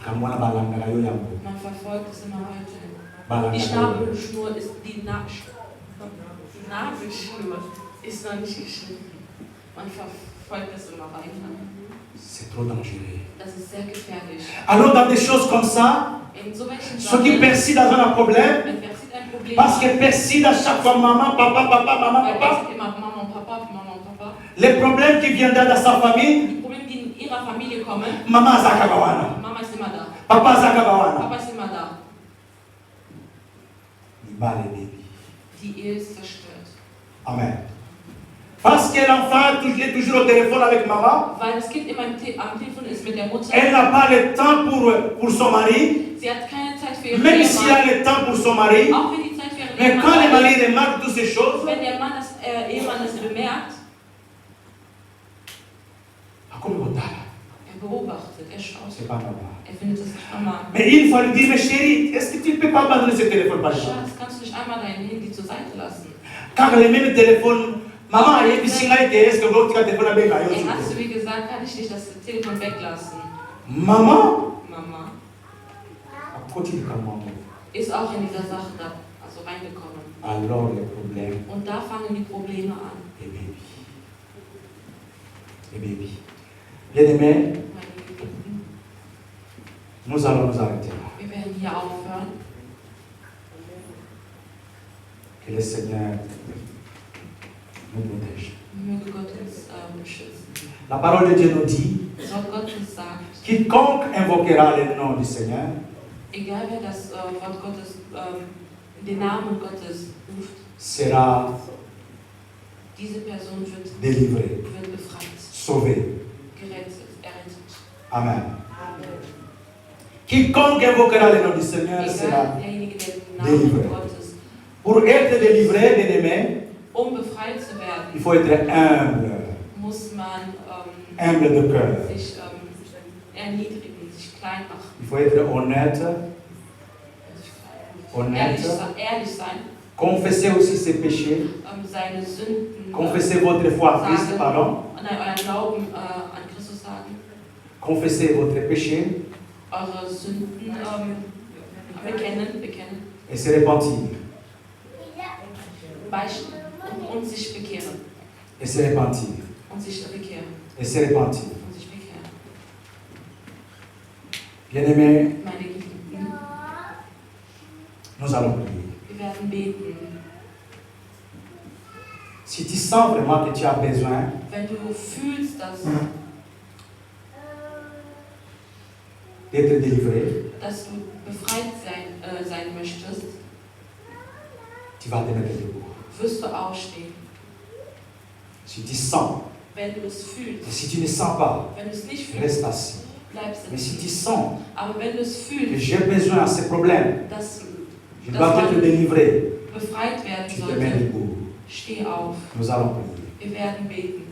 A: Akamwana balanga yo yambo.
B: Man verfolgt es immer weiter.
A: Balanga.
B: Die Schnabelschnur ist die Nabelschnur ist noch nicht geschnitten. Man verfolgt es immer weiter.
A: C'est trop dangereux.
B: Das ist sehr gefährlich.
A: Alors dans des choses comme ça,
B: In so welchen
A: ceux qui
B: Sachen,
A: persistent dans un problème,
B: wenn Persid ein Problem
A: parce
B: hat,
A: que persistent à chaque fois maman, papa, papa, maman,
B: weil
A: papa,
B: Persid immer Mama und Papa, Mama und Papa,
A: les problèmes qui viennent dans sa famille,
B: die Probleme, die in ihrer Familie kommen,
A: maman zakagawana,
B: Mama ist immer da,
A: papa zakagawana.
B: Papa ist immer da. Die Ehe ist zerstört.
A: Amen. Parce que l'enfant est toujours au téléphone avec maman,
B: Weil das Kind immer am Telefon ist mit der Mutter.
A: elle n'a pas le temps pour son mari,
B: Sie hat keine Zeit für ihren
A: même s'il a
B: Ehemann.
A: le temps pour son mari.
B: Auch wenn die Zeit für ihren
A: Mais quand le
B: Ehemann
A: mari
B: ist,
A: remarque toutes ces choses,
B: wenn der Mann Ehemann das bemerkt, er beobachtet, er schaut.
A: c'est pas normal.
B: Er findet es nicht normal.
A: Mais il faut lui dire, mais chérie, est-ce que tu ne peux pas abandonner ce téléphone par exemple?
B: Schatz, kannst du nicht einmal dein Handy zur Seite lassen?
A: Car le même téléphone, maman, il est-ce que votre téléphone a bien
B: Er hat zu mir gesagt, kann ich nicht das Telefon weglassen?
A: Maman,
B: Mama
A: continue comme maman.
B: ist auch in dieser Sache da, also reingekommen.
A: Alors le problème
B: Und da fangen die Probleme an.
A: est baby. Et baby. Bien aimé,
B: Meine Geliebten,
A: nous allons nous arrêter là.
B: wir werden hier aufhören.
A: Que le Seigneur nous protège.
B: Möge Gott uns beschützen.
A: La parole de Dieu nous dit,
B: Das Wort Gottes sagt,
A: quiconque invoquera le nom du Seigneur
B: egal wer das Wort Gottes, den Namen Gottes ruft,
A: sera
B: diese Person wird
A: délivré,
B: befreit,
A: sauvé.
B: errettet.
A: Amen. Quiconque invoquera le nom du Seigneur
B: Egal
A: sera
B: derjenige, der den
A: délivré.
B: Namen Gottes,
A: Pour être délivré, bien aimé,
B: befreit zu werden,
A: il faut être humble,
B: muss man
A: humble de cœur.
B: sich erniedrigen, sich klein machen,
A: Il faut être honnête,
B: ehrlich sein,
A: confesser aussi ses péchés,
B: seine Sünden
A: confesser votre foi en Christ, pardon,
B: euren Glauben an Christus sagen,
A: confesser votre péché
B: eure Sünden bekennen
A: et se repentir,
B: beichten und sich bekehren.
A: et se repentir,
B: Und sich bekehren.
A: et se repentir.
B: Und sich bekehren.
A: Bien-aimés,
B: Meine Geliebten,
A: nous allons prier.
B: wir werden beten.
A: Si tu sens vraiment que tu as besoin,
B: wenn du fühlst, dass
A: d'être délivré,
B: du befreit sein möchtest,
A: tu vas te mettre debout.
B: wirst du aufstehen.
A: Si tu sens,
B: Wenn du es fühlst,
A: et si tu ne sens pas,
B: wenn du es nicht fühlst,
A: reste assis.
B: bleib
A: Mais si
B: sitzen.
A: tu sens
B: Aber wenn du es
A: que
B: fühlst,
A: j'ai besoin de ces problèmes,
B: dass
A: je dois être délivré,
B: befreit werden
A: tu te mets
B: sollte,
A: debout.
B: steh auf.
A: Nous allons prier.
B: Wir werden beten.